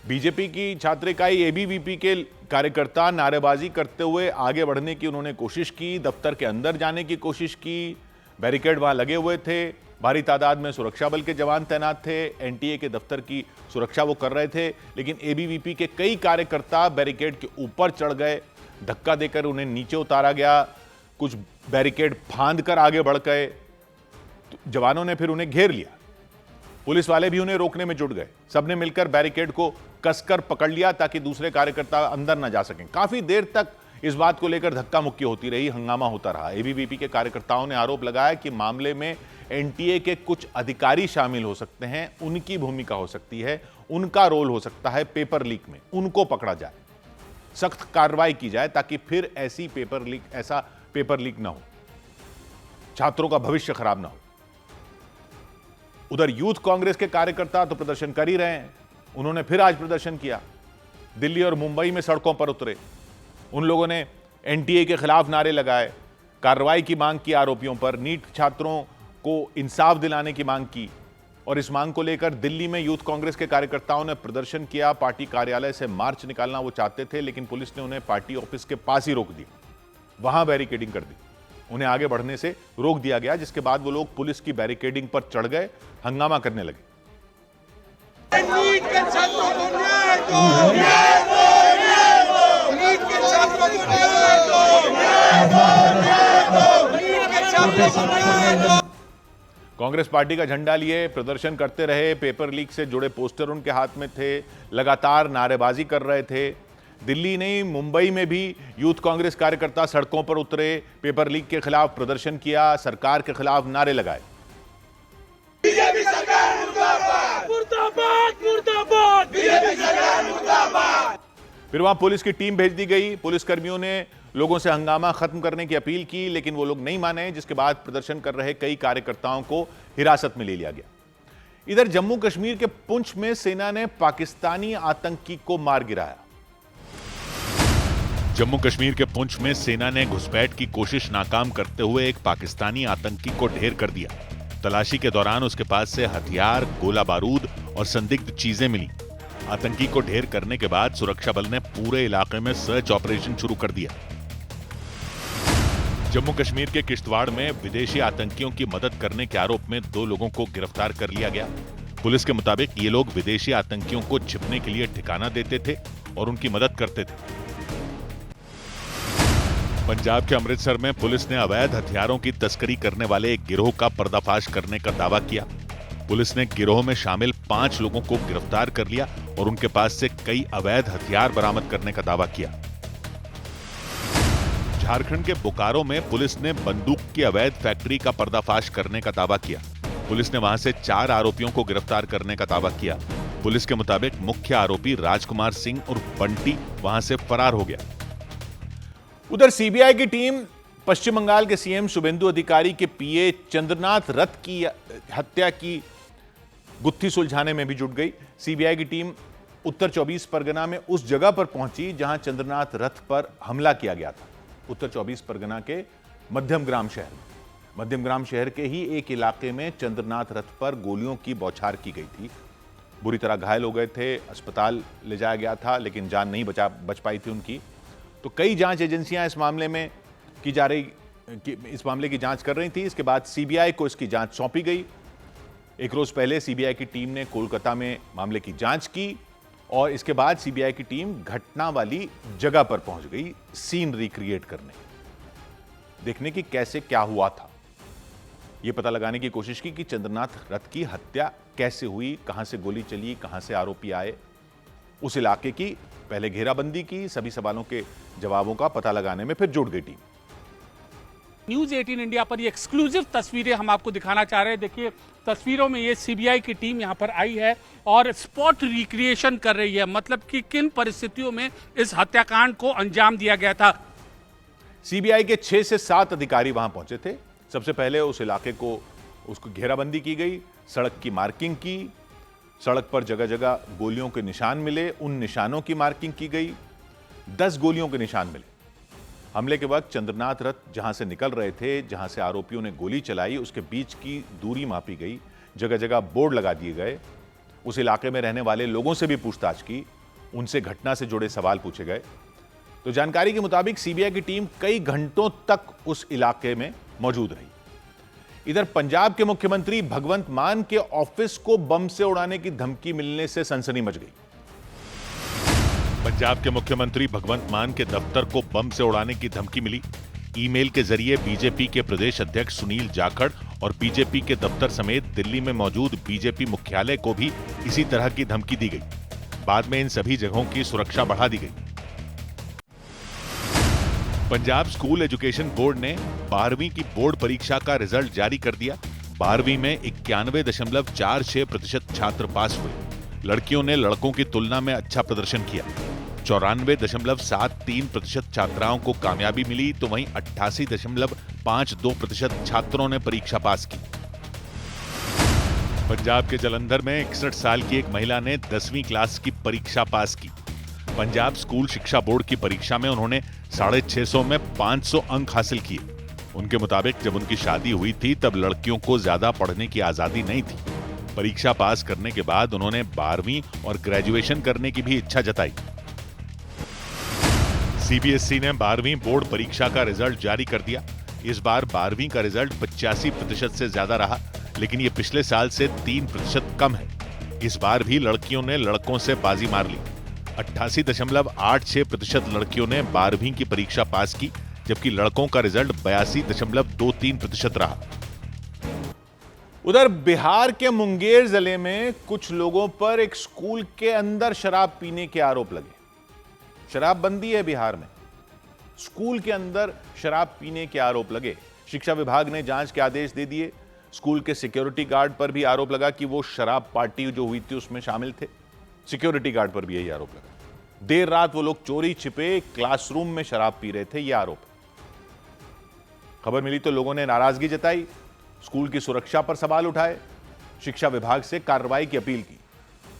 बीजेपी की छात्र इकाई एबीवीपी के कार्यकर्ता नारेबाजी करते हुए आगे बढ़ने की उन्होंने कोशिश की, दफ्तर के अंदर जाने की कोशिश की। बैरिकेड वहां लगे हुए थे, भारी तादाद में सुरक्षा बल के जवान तैनात थे। एनटीए के दफ्तर की सुरक्षा वो कर रहे थे, लेकिन एबीवीपी के कई कार्यकर्ता बैरिकेड के ऊपर चढ़ गए, धक्का देकर उन्हें नीचे उतारा गया। कुछ बैरिकेड फांद कर आगे बढ़ गए, तो जवानों ने फिर उन्हें घेर लिया। पुलिस वाले भी उन्हें रोकने में जुट गए। सबने मिलकर बैरिकेड को कसकर पकड़ लिया ताकि दूसरे कार्यकर्ता अंदर न जा सकें। काफी देर तक इस बात को लेकर धक्का मुक्की होती रही, हंगामा होता रहा। एबीवीपी के कार्यकर्ताओं ने आरोप लगाया कि मामले में एनटीए के कुछ अधिकारी शामिल हो सकते हैं, उनकी भूमिका हो सकती है, उनका रोल हो सकता है पेपर लीक में, उनको पकड़ा जाए, सख्त कार्रवाई की जाए ताकि फिर ऐसा पेपर लीक ना हो, छात्रों का भविष्य खराब ना हो। उधर यूथ कांग्रेस के कार्यकर्ता तो प्रदर्शन कर ही रहे हैं। उन्होंने फिर आज प्रदर्शन किया, दिल्ली और मुंबई में सड़कों पर उतरे। उन लोगों ने एनटीए के खिलाफ नारे लगाए, कार्रवाई की मांग की आरोपियों पर, नीट छात्रों को इंसाफ दिलाने की मांग की। और इस मांग को लेकर दिल्ली में यूथ कांग्रेस के कार्यकर्ताओं ने प्रदर्शन किया। पार्टी कार्यालय से मार्च निकालना वो चाहते थे, लेकिन पुलिस ने उन्हें पार्टी ऑफिस के पास ही रोक दिया, वहां बैरिकेडिंग कर दी। उन्हें आगे बढ़ने से रोक दिया गया, जिसके बाद वो लोग पुलिस की बैरिकेडिंग पर चढ़ गए, हंगामा करने लगे। कांग्रेस पार्टी का झंडा लिए प्रदर्शन करते रहे। पेपर लीक से जुड़े पोस्टर उनके हाथ में थे, लगातार नारेबाजी कर रहे थे। दिल्ली नहीं, मुंबई में भी यूथ कांग्रेस कार्यकर्ता सड़कों पर उतरे, पेपर लीक के खिलाफ प्रदर्शन किया, सरकार के खिलाफ नारे लगाए। बीजेपी सरकार मुर्दाबाद, मुर्दाबाद, मुर्दाबाद, बीजेपी सरकार मुर्दाबाद। फिर वहां पुलिस की टीम भेज दी गई। पुलिसकर्मियों ने लोगों से हंगामा खत्म करने की अपील की, लेकिन वो लोग नहीं माने, जिसके बाद प्रदर्शन कर रहे कई कार्यकर्ताओं को हिरासत में ले लिया गया। इधर जम्मू कश्मीर के पुंछ में सेना ने पाकिस्तानी आतंकी को मार गिराया। जम्मू कश्मीर के पुंछ में सेना ने घुसपैठ की कोशिश नाकाम करते हुए एक पाकिस्तानी आतंकी को ढेर कर दिया। तलाशी के दौरान उसके पास से हथियार, गोला बारूद और संदिग्ध चीजें मिली। आतंकी को ढेर करने के बाद सुरक्षा बल ने पूरे इलाके में सर्च ऑपरेशन शुरू कर दिया। जम्मू कश्मीर के किश्तवाड़ में विदेशी आतंकियों की मदद करने के आरोप में 2 लोगों को गिरफ्तार कर लिया गया। पुलिस के मुताबिक ये लोग विदेशी आतंकियों को छिपने के लिए ठिकाना देते थे और उनकी मदद करते थे। पंजाब के अमृतसर में पुलिस ने अवैध हथियारों की तस्करी करने वाले एक गिरोह का पर्दाफाश करने का दावा किया। पुलिस ने गिरोह में शामिल 5 लोगों को गिरफ्तार कर लिया और उनके पास से कई अवैध हथियार बरामद करने का दावा किया। झारखंड के बोकारो में पुलिस ने बंदूक की अवैध फैक्ट्री का पर्दाफाश करने का दावा किया। पुलिस ने वहां से 4 आरोपियों को गिरफ्तार करने का दावा किया। पुलिस के मुताबिक मुख्य आरोपी राजकुमार सिंह और बंटी वहां से फरार हो गया। उधर सीबीआई की टीम पश्चिम बंगाल के सीएम शुभेंदु अधिकारी के पीए चंद्रनाथ रथ की हत्या की गुत्थी सुलझाने में भी जुट गई। सीबीआई की टीम उत्तर 24 परगना में उस जगह पर पहुंची जहां चंद्रनाथ रथ पर हमला किया गया था। उत्तर 24 परगना के मध्यमग्राम शहर के ही एक इलाके में चंद्रनाथ रथ पर गोलियों की बौछार की गई थी। बुरी तरह घायल हो गए थे, अस्पताल ले जाया गया था, लेकिन जान नहीं बच पाई थी उनकी। तो कई जांच एजेंसियां इस मामले की जांच कर रही थी। इसके बाद सीबीआई को इसकी जांच सौंपी गई। एक रोज पहले सीबीआई की टीम ने कोलकाता में मामले की जांच की और इसके बाद सीबीआई की टीम घटना वाली जगह पर पहुंच गई, सीन रिक्रिएट करने, देखने की कैसे क्या हुआ था। यह पता लगाने की कोशिश की कि चंद्रनाथ रथ की हत्या कैसे हुई, कहां से गोली चली, कहां से आरोपी आए। उस इलाके की पहले घेराबंदी की, सभी सवालों के जवाबों का पता लगाने में फिर जुट गई टीम। न्यूज़ 18 इंडिया पर ये एक्सक्लूसिव तस्वीरें हम आपको दिखाना चाह रहे हैं। देखिए तस्वीरों में ये सीबीआई की टीम यहाँ पर आई है और स्पॉट रिक्रिएशन कर रही है, मतलब कि किन परिस्थितियों में इस हत्याकांड को अंजाम दिया गया था। सीबीआई के 6 से 7 अधिकारी वहां पहुंचे थे। सबसे पहले उस इलाके को उसको घेराबंदी की गई, सड़क की मार्किंग की, सड़क पर जगह जगह गोलियों के निशान मिले, उन निशानों की मार्किंग की गई। 10 गोलियों के निशान मिले। हमले के वक्त चंद्रनाथ रथ जहां से निकल रहे थे, जहां से आरोपियों ने गोली चलाई, उसके बीच की दूरी मापी गई, जगह जगह बोर्ड लगा दिए गए। उस इलाके में रहने वाले लोगों से भी पूछताछ की, उनसे घटना से जुड़े सवाल पूछे गए। तो जानकारी के मुताबिक सीबीआई की टीम कई घंटों तक उस इलाके में मौजूद रही। इधर पंजाब के मुख्यमंत्री भगवंत मान के ऑफिस को बम से उड़ाने की धमकी मिलने से सनसनी मच गई। पंजाब के मुख्यमंत्री भगवंत मान के दफ्तर को बम से उड़ाने की धमकी मिली। ईमेल के जरिए बीजेपी के प्रदेश अध्यक्ष सुनील जाखड़ और बीजेपी के दफ्तर समेत दिल्ली में मौजूद बीजेपी मुख्यालय को भी इसी तरह की धमकी दी गई। बाद में इन सभी जगहों की सुरक्षा बढ़ा दी गई। पंजाब स्कूल एजुकेशन बोर्ड ने 12वीं की बोर्ड परीक्षा का रिजल्ट जारी कर दिया। 12वीं में 91.46% छात्र पास हुए। लड़कियों ने लड़कों की तुलना में अच्छा प्रदर्शन किया। 94.73% छात्राओं को कामयाबी मिली, तो वहीं 88.52% छात्रों ने परीक्षा पास की। पंजाब के जालंधर में 61 साल की एक महिला ने 10वीं क्लास की परीक्षा पास की। पंजाब स्कूल शिक्षा बोर्ड की परीक्षा में उन्होंने 650 में 500 अंक हासिल किए। उनके मुताबिक जब उनकी शादी हुई थी तब लड़कियों को ज्यादा पढ़ने की आजादी नहीं थी। परीक्षा पास करने के बाद उन्होंने 12वीं और ग्रेजुएशन करने की भी इच्छा जताई। सीबीएसई ने 12वीं बोर्ड परीक्षा का रिजल्ट जारी कर दिया। इस बार 12वीं का रिजल्ट 85% से ज्यादा रहा, लेकिन ये पिछले साल से 3% कम है। इस बार भी लड़कियों ने लड़कों से बाजी मार ली। 88.86% लड़कियों ने 12वीं की परीक्षा पास की, जबकि लड़कों का रिजल्ट 82.23% रहा। उधर बिहार के मुंगेर जिले में कुछ लोगों पर एक स्कूल के अंदर शराब पीने के आरोप लगे। शराबबंदी है बिहार में, स्कूल के अंदर शराब पीने के आरोप लगे। शिक्षा विभाग ने जांच के आदेश दे दिए। स्कूल के सिक्योरिटी गार्ड पर भी आरोप लगा कि वो शराब पार्टी जो हुई थी उसमें शामिल थे। सिक्योरिटी गार्ड पर भी यही आरोप लगा। देर रात वो लोग चोरी छिपे क्लासरूम में शराब पी रहे थे, यह आरोप। खबर मिली तो लोगों ने नाराजगी जताई, स्कूल की सुरक्षा पर सवाल उठाए, शिक्षा विभाग से कार्रवाई की अपील की,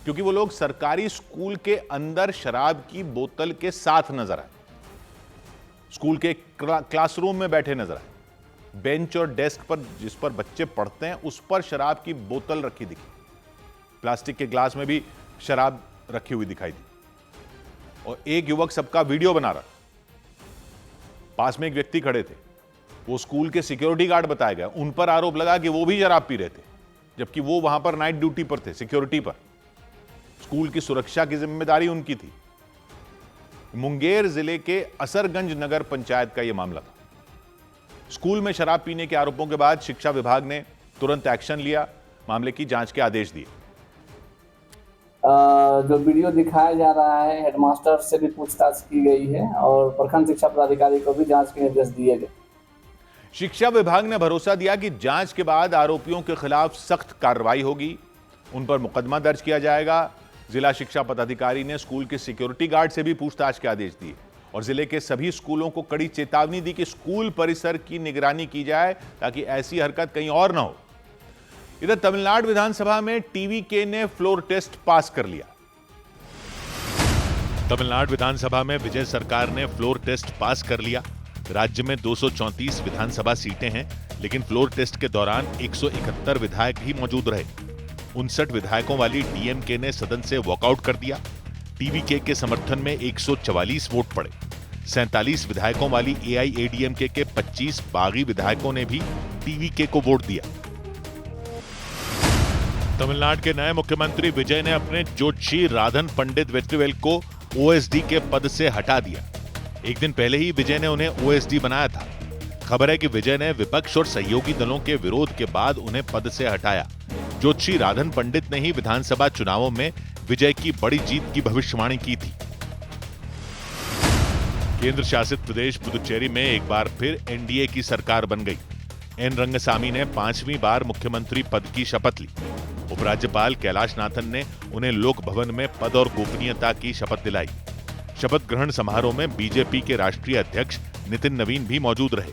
क्योंकि वो लोग सरकारी स्कूल के अंदर शराब की बोतल के साथ नजर आए। स्कूल के क्लासरूम में बैठे नजर आए। बेंच और डेस्क पर जिस पर बच्चे पढ़ते हैं उस पर शराब की बोतल रखी दिखी। प्लास्टिक के ग्लास में भी शराब रखी हुई दिखाई दी और एक युवक सबका वीडियो बना रहा। पास में एक व्यक्ति खड़े थे, वो स्कूल के सिक्योरिटी गार्ड बताया गया। उन पर आरोप लगा कि वो भी शराब पी रहे थे, जबकि वो वहां पर नाइट ड्यूटी पर थे, सिक्योरिटी पर। स्कूल की सुरक्षा की जिम्मेदारी उनकी थी। मुंगेर जिले के असरगंज नगर पंचायत का यह मामला था। स्कूल में शराब पीने के आरोपों के बाद शिक्षा विभाग ने तुरंत एक्शन लिया, मामले की जांच के आदेश दिए। जो वीडियो दिखाया जा रहा है, हेडमास्टर से भी पूछताछ की गई है और प्रखंड शिक्षा पदाधिकारी को भी जांच के निर्देश दिए गए। शिक्षा विभाग ने भरोसा दिया कि जांच के बाद आरोपियों के खिलाफ सख्त कार्रवाई होगी, उन पर मुकदमा दर्ज किया जाएगा। जिला शिक्षा पदाधिकारी ने स्कूल के सिक्योरिटी गार्ड से भी पूछताछ के आदेश दिए और जिले के सभी स्कूलों को कड़ी चेतावनी दी कि स्कूल परिसर की निगरानी की जाए ताकि ऐसी हरकत कहीं और न हो। इधर तमिलनाडु विधानसभा में टीवीके ने फ्लोर टेस्ट पास कर लिया। तमिलनाडु विधानसभा में विजय सरकार ने फ्लोर टेस्ट पास कर लिया। राज्य में 234 विधानसभा सीटें हैं, लेकिन फ्लोर टेस्ट के दौरान 171 विधायक ही मौजूद रहे। 59 विधायकों वाली डीएमके ने सदन से वॉकआउट कर दिया। टीवीके के समर्थन में 144 वोट पड़े। 47 विधायकों वाली एआईएडीएमके के 25 बागी विधायकों ने भी टीवीके को वोट दिया। तमिलनाडु के नए मुख्यमंत्री विजय ने अपने जोशी राधन पंडित वेट्रीवेल को ओएसडी के पद से हटा दिया। एक दिन पहले ही विजय ने उन्हें ओएसडी बनाया था। खबर है कि विजय ने विपक्ष और सहयोगी दलों के विरोध के बाद उन्हें पद से हटाया। जोशी राधन पंडित ने ही विधानसभा चुनावों में विजय की बड़ी जीत की भविष्यवाणी की थी। केंद्र शासित प्रदेश पुदुचेरी में एक बार फिर एनडीए की सरकार बन गई। एन रंगसामी ने 5वीं बार मुख्यमंत्री पद की शपथ ली। उपराज्यपाल कैलाशनाथन ने उन्हें लोक भवन में पद और गोपनीयता की शपथ दिलाई। शपथ ग्रहण समारोह में बीजेपी के राष्ट्रीय अध्यक्ष नितिन नवीन भी मौजूद रहे।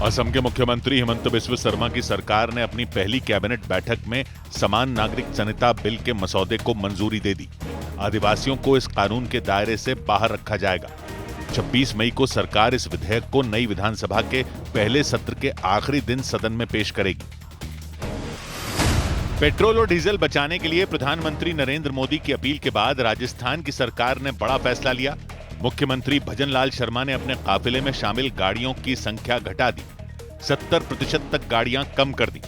असम के मुख्यमंत्री हिमंत बिस्वा शर्मा की सरकार ने अपनी पहली कैबिनेट बैठक में समान नागरिक संहिता बिल के मसौदे को मंजूरी दे दी। आदिवासियों को इस कानून के दायरे से बाहर रखा जाएगा। 26 मई को सरकार इस विधेयक को नई विधानसभा के पहले सत्र के आखिरी दिन सदन में पेश करेगी। पेट्रोल और डीजल बचाने के लिए प्रधानमंत्री नरेंद्र मोदी की अपील के बाद राजस्थान की सरकार ने बड़ा फैसला लिया। मुख्यमंत्री भजनलाल शर्मा ने अपने काफिले में शामिल गाड़ियों की संख्या घटा दी। 70% तक गाड़ियां कम कर दी।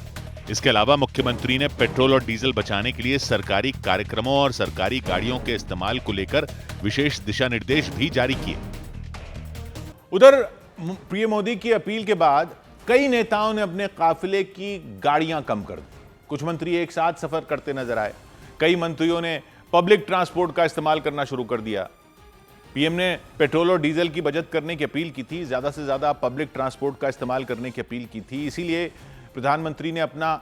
इसके अलावा मुख्यमंत्री ने पेट्रोल और डीजल बचाने के लिए सरकारी कार्यक्रमों और सरकारी गाड़ियों के इस्तेमाल को लेकर विशेष दिशा निर्देश भी जारी किए। उधर पीएम मोदी की अपील के बाद कई नेताओं ने अपने काफिले की गाड़ियां कम कर दी। कुछ मंत्री एक साथ सफर करते नजर आए। कई मंत्रियों ने पब्लिक ट्रांसपोर्ट का इस्तेमाल करना शुरू कर दिया। पीएम ने पेट्रोल और डीजल की बचत करने की अपील की थी, ज्यादा से ज्यादा पब्लिक ट्रांसपोर्ट का इस्तेमाल करने की अपील की थी। इसीलिए प्रधानमंत्री ने अपना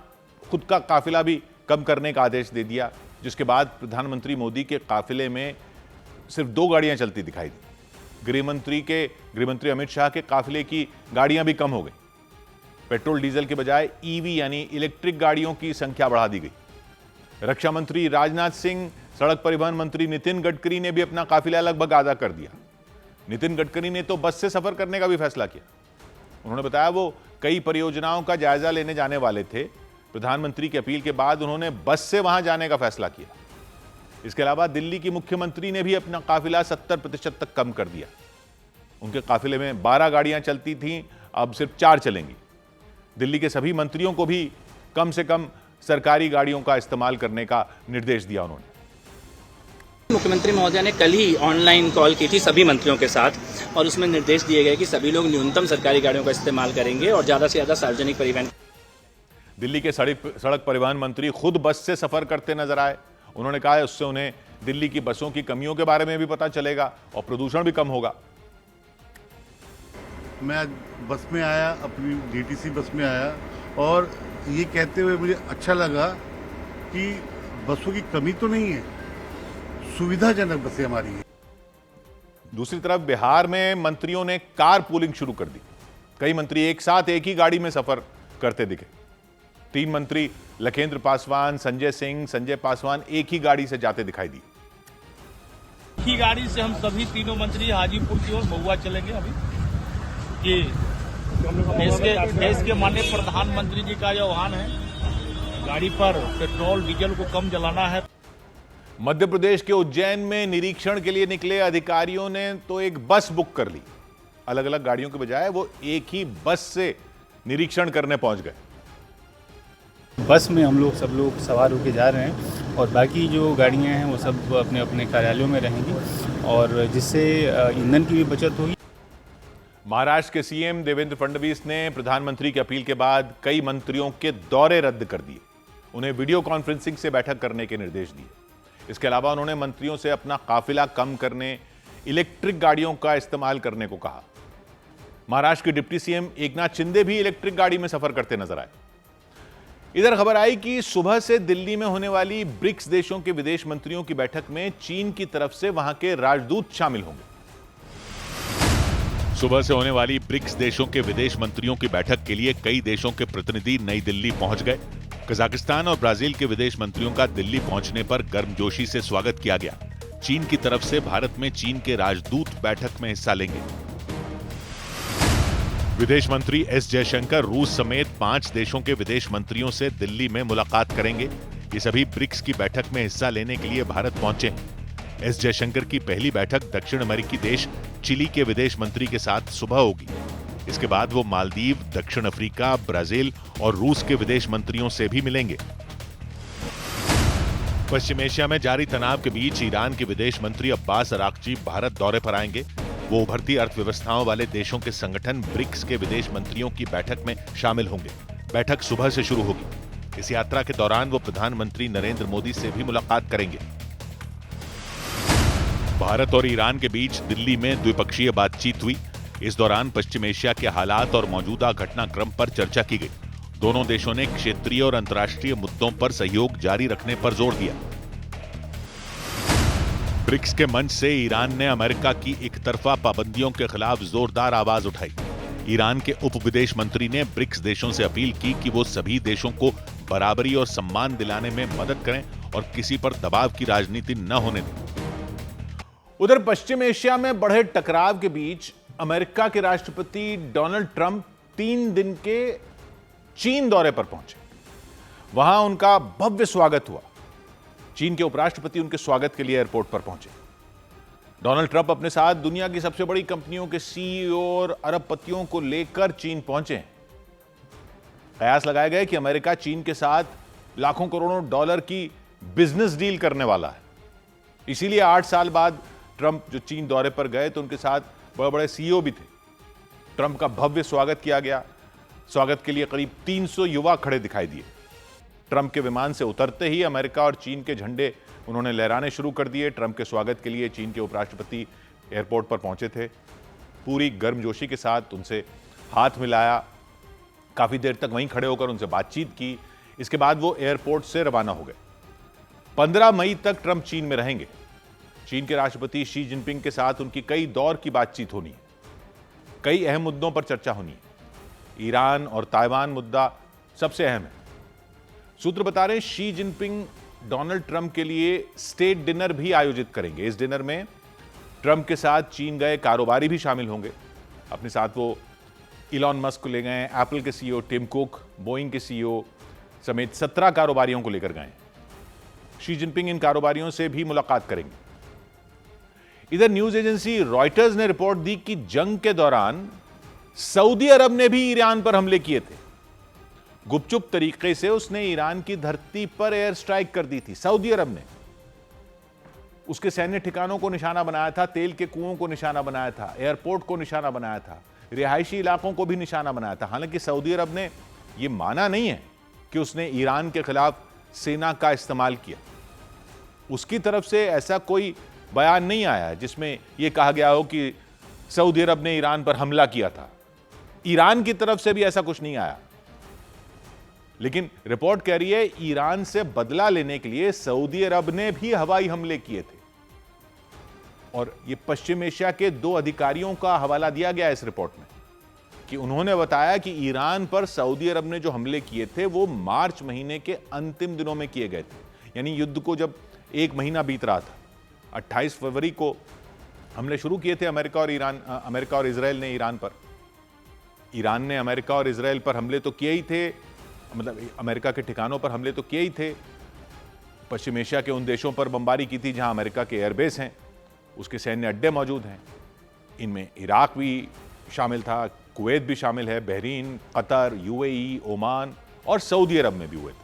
खुद का काफिला भी कम करने का आदेश दे दिया, जिसके बाद प्रधानमंत्री मोदी के काफिले में सिर्फ 2 गाड़ियां चलती दिखाई दी। गृहमंत्री अमित शाह के काफिले की गाड़ियां भी कम हो गई। पेट्रोल डीजल के बजाय ईवी यानी इलेक्ट्रिक गाड़ियों की संख्या बढ़ा दी गई। रक्षा मंत्री राजनाथ सिंह, सड़क परिवहन मंत्री नितिन गडकरी ने भी अपना काफिला लगभग आधा कर दिया। नितिन गडकरी ने तो बस से सफर करने का भी फैसला किया। उन्होंने बताया वो कई परियोजनाओं का जायजा लेने जाने वाले थे। प्रधानमंत्री की अपील के बाद उन्होंने बस से वहां जाने का फैसला किया। इसके अलावा दिल्ली की मुख्यमंत्री ने भी अपना काफिला 70% तक कम कर दिया। उनके काफिले में 12 गाड़ियां चलती थीं, अब सिर्फ 4 चलेंगी। दिल्ली के सभी मंत्रियों को भी कम से कम सरकारी गाड़ियों का इस्तेमाल करने का निर्देश दिया उन्होंने। मुख्यमंत्री महोदय ने कल ही ऑनलाइन कॉल की थी सभी मंत्रियों के साथ और उसमें निर्देश दिए गए कि सभी लोग न्यूनतम सरकारी गाड़ियों का इस्तेमाल करेंगे और ज्यादा से ज्यादा सार्वजनिक परिवहन। दिल्ली के सड़क परिवहन मंत्री खुद बस से सफर करते नजर आए। उन्होंने कहा है उससे उन्हें दिल्ली की बसों की कमियों के बारे में भी पता चलेगा और प्रदूषण भी कम होगा। मैं आज बस में आया, अपनी डीटीसी बस में आया और ये कहते हुए मुझे अच्छा लगा कि बसों की कमी तो नहीं है, सुविधाजनक बसें हमारी हैं। दूसरी तरफ बिहार में मंत्रियों ने कार पूलिंग शुरू कर दी। कई मंत्री एक साथ एक ही गाड़ी में सफर करते दिखे। 3 मंत्री लखेंद्र पासवान, संजय सिंह, संजय पासवान एक ही गाड़ी से जाते दिखाई दिए। एक ही गाड़ी से हम सभी तीनों मंत्री हाजीपुर की ओर महुआ चलेंगे। अभी ये देश के माननीय प्रधानमंत्री जी का जो आह्वान है, गाड़ी पर पेट्रोल डीजल को कम जलाना है। मध्य प्रदेश के उज्जैन में निरीक्षण के लिए निकले अधिकारियों ने तो एक बस बुक कर ली। अलग अलग गाड़ियों के बजाय वो एक ही बस से निरीक्षण करने पहुंच गए। बस में हम लोग सब लोग सवार होकर जा रहे हैं और बाकी जो गाड़ियां हैं वो सब अपने अपने कार्यालयों में रहेंगी और जिससे ईंधन की भी बचत होगी। महाराष्ट्र के सीएम देवेंद्र फडणवीस ने प्रधानमंत्री की अपील के बाद कई मंत्रियों के दौरे रद्द कर दिए। उन्हें वीडियो कॉन्फ्रेंसिंग से बैठक करने के निर्देश दिए। इसके अलावा उन्होंने मंत्रियों से अपना काफिला कम करने, इलेक्ट्रिक गाड़ियों का इस्तेमाल करने को कहा। महाराष्ट्र के डिप्टी सीएम एकनाथ शिंदे भी इलेक्ट्रिक गाड़ी में सफर करते नजर आए। इधर खबर आई कि सुबह से दिल्ली में होने वाली ब्रिक्स देशों के विदेश मंत्रियों की बैठक में चीन की तरफ से वहां के राजदूत शामिल होंगे। सुबह से होने वाली ब्रिक्स देशों के विदेश मंत्रियों की बैठक के लिए कई देशों के प्रतिनिधि नई दिल्ली पहुंच गए। कजाकिस्तान और ब्राजील के विदेश मंत्रियों का दिल्ली पहुंचने पर गर्मजोशी से स्वागत किया गया। चीन की तरफ से भारत में चीन के राजदूत बैठक में हिस्सा लेंगे। विदेश मंत्री एस जयशंकर रूस समेत 5 देशों के विदेश मंत्रियों से दिल्ली में मुलाकात करेंगे। ये सभी ब्रिक्स की बैठक में हिस्सा लेने के लिए भारत पहुंचे हैं। एस जयशंकर की पहली बैठक दक्षिण अमेरिकी देश चिली के विदेश मंत्री के साथ सुबह होगी। इसके बाद वो मालदीव, दक्षिण अफ्रीका, ब्राजील और रूस के विदेश मंत्रियों से भी मिलेंगे। पश्चिम एशिया में जारी तनाव के बीच ईरान के विदेश मंत्री अब्बास अराक्ची भारत दौरे पर आएंगे। वो उभरती अर्थव्यवस्थाओं वाले देशों के संगठन ब्रिक्स के विदेश मंत्रियों की बैठक में शामिल होंगे। बैठक सुबह से शुरू होगी। इस यात्रा के दौरान वो प्रधानमंत्री नरेंद्र मोदी से भी मुलाकात करेंगे। भारत और ईरान के बीच दिल्ली में द्विपक्षीय बातचीत हुई। इस दौरान पश्चिम एशिया के हालात और मौजूदा घटनाक्रम पर चर्चा की गई। दोनों देशों ने क्षेत्रीय और अंतर्राष्ट्रीय मुद्दों पर सहयोग जारी रखने पर जोर दिया। ब्रिक्स के मंच से ईरान ने अमेरिका की एकतरफा पाबंदियों के खिलाफ जोरदार आवाज उठाई। ईरान के उप विदेश मंत्री ने ब्रिक्स देशों से अपील की कि वो सभी देशों को बराबरी और सम्मान दिलाने में मदद करें और किसी पर दबाव की राजनीति न होने दें। उधर पश्चिम एशिया में बढ़े टकराव के बीच अमेरिका के राष्ट्रपति डोनाल्ड ट्रंप 3 दिन के चीन दौरे पर पहुंचे। वहां उनका भव्य स्वागत हुआ। चीन के उपराष्ट्रपति उनके स्वागत के लिए एयरपोर्ट पर पहुंचे। डोनाल्ड ट्रंप अपने साथ दुनिया की सबसे बड़ी कंपनियों के सीईओ और अरबपतियों को लेकर चीन पहुंचे हैं। कयास लगाया गया कि अमेरिका चीन के साथ लाखों करोड़ों डॉलर की बिजनेस डील करने वाला है। इसीलिए 8 साल बाद ट्रंप जो चीन दौरे पर गए तो उनके साथ बड़े बड़े सीईओ भी थे। ट्रंप का भव्य स्वागत किया गया। स्वागत के लिए करीब 300 युवा खड़े दिखाई दिए। ट्रंप के विमान से उतरते ही अमेरिका और चीन के झंडे उन्होंने लहराने शुरू कर दिए। ट्रंप के स्वागत के लिए चीन के उपराष्ट्रपति एयरपोर्ट पर पहुंचे थे। पूरी गर्मजोशी के साथ उनसे हाथ मिलाया, काफी देर तक वहीं खड़े होकर उनसे बातचीत की। इसके बाद वो एयरपोर्ट से रवाना हो गए। 15 मई तक ट्रंप चीन में रहेंगे। चीन के राष्ट्रपति शी जिनपिंग के साथ उनकी कई दौर की बातचीत होनी है। कई अहम मुद्दों पर चर्चा होनी है। ईरान और ताइवान मुद्दा सबसे अहम है। सूत्र बता रहे हैं शी जिनपिंग डोनाल्ड ट्रंप के लिए स्टेट डिनर भी आयोजित करेंगे। इस डिनर में ट्रंप के साथ चीन गए कारोबारी भी शामिल होंगे। अपने साथ वो इलॉन मस्क को ले गए, एप्पल के सीईओ टिम कुक, बोइंग के सीईओ समेत 17 कारोबारियों को लेकर गए। शी जिनपिंग इन कारोबारियों से भी मुलाकात करेंगे। इधर न्यूज एजेंसी रॉयटर्स ने रिपोर्ट दी कि जंग के दौरान सऊदी अरब ने भी ईरान पर हमले किए थे। गुपचुप तरीके से उसने ईरान की धरती पर एयर स्ट्राइक कर दी थी। सऊदी अरब ने उसके सैन्य ठिकानों को निशाना बनाया था, तेल के कुओं को निशाना बनाया था, एयरपोर्ट को निशाना बनाया था, रिहायशी इलाकों को भी निशाना बनाया था। हालांकि सऊदी अरब ने यह माना नहीं है कि उसने ईरान के खिलाफ सेना का इस्तेमाल किया। उसकी तरफ से ऐसा कोई बयान नहीं आया जिसमें यह कहा गया हो कि सऊदी अरब ने ईरान पर हमला किया था। ईरान की तरफ से भी ऐसा कुछ नहीं आया। लेकिन रिपोर्ट कह रही है ईरान से बदला लेने के लिए सऊदी अरब ने भी हवाई हमले किए थे। और यह पश्चिम एशिया के 2 अधिकारियों का हवाला दिया गया इस रिपोर्ट में कि उन्होंने बताया कि ईरान पर सऊदी अरब ने जो हमले किए थे वो मार्च महीने के अंतिम दिनों में किए गए थे। यानी युद्ध को जब 1 महीना बीत रहा था। 28 फरवरी को हमले शुरू किए थे अमेरिका और इजराइल ने ईरान पर। ईरान ने अमेरिका और इजराइल पर हमले तो किए ही थे, मतलब अमेरिका के ठिकानों पर हमले तो किए ही थे। पश्चिम एशिया के उन देशों पर बमबारी की थी जहां अमेरिका के एयरबेस हैं, उसके सैन्य अड्डे मौजूद हैं। इनमें इराक भी शामिल था, कुवैत भी शामिल है, बहरीन, कतर, यूएई, ओमान और सऊदी अरब में भी हुए थे।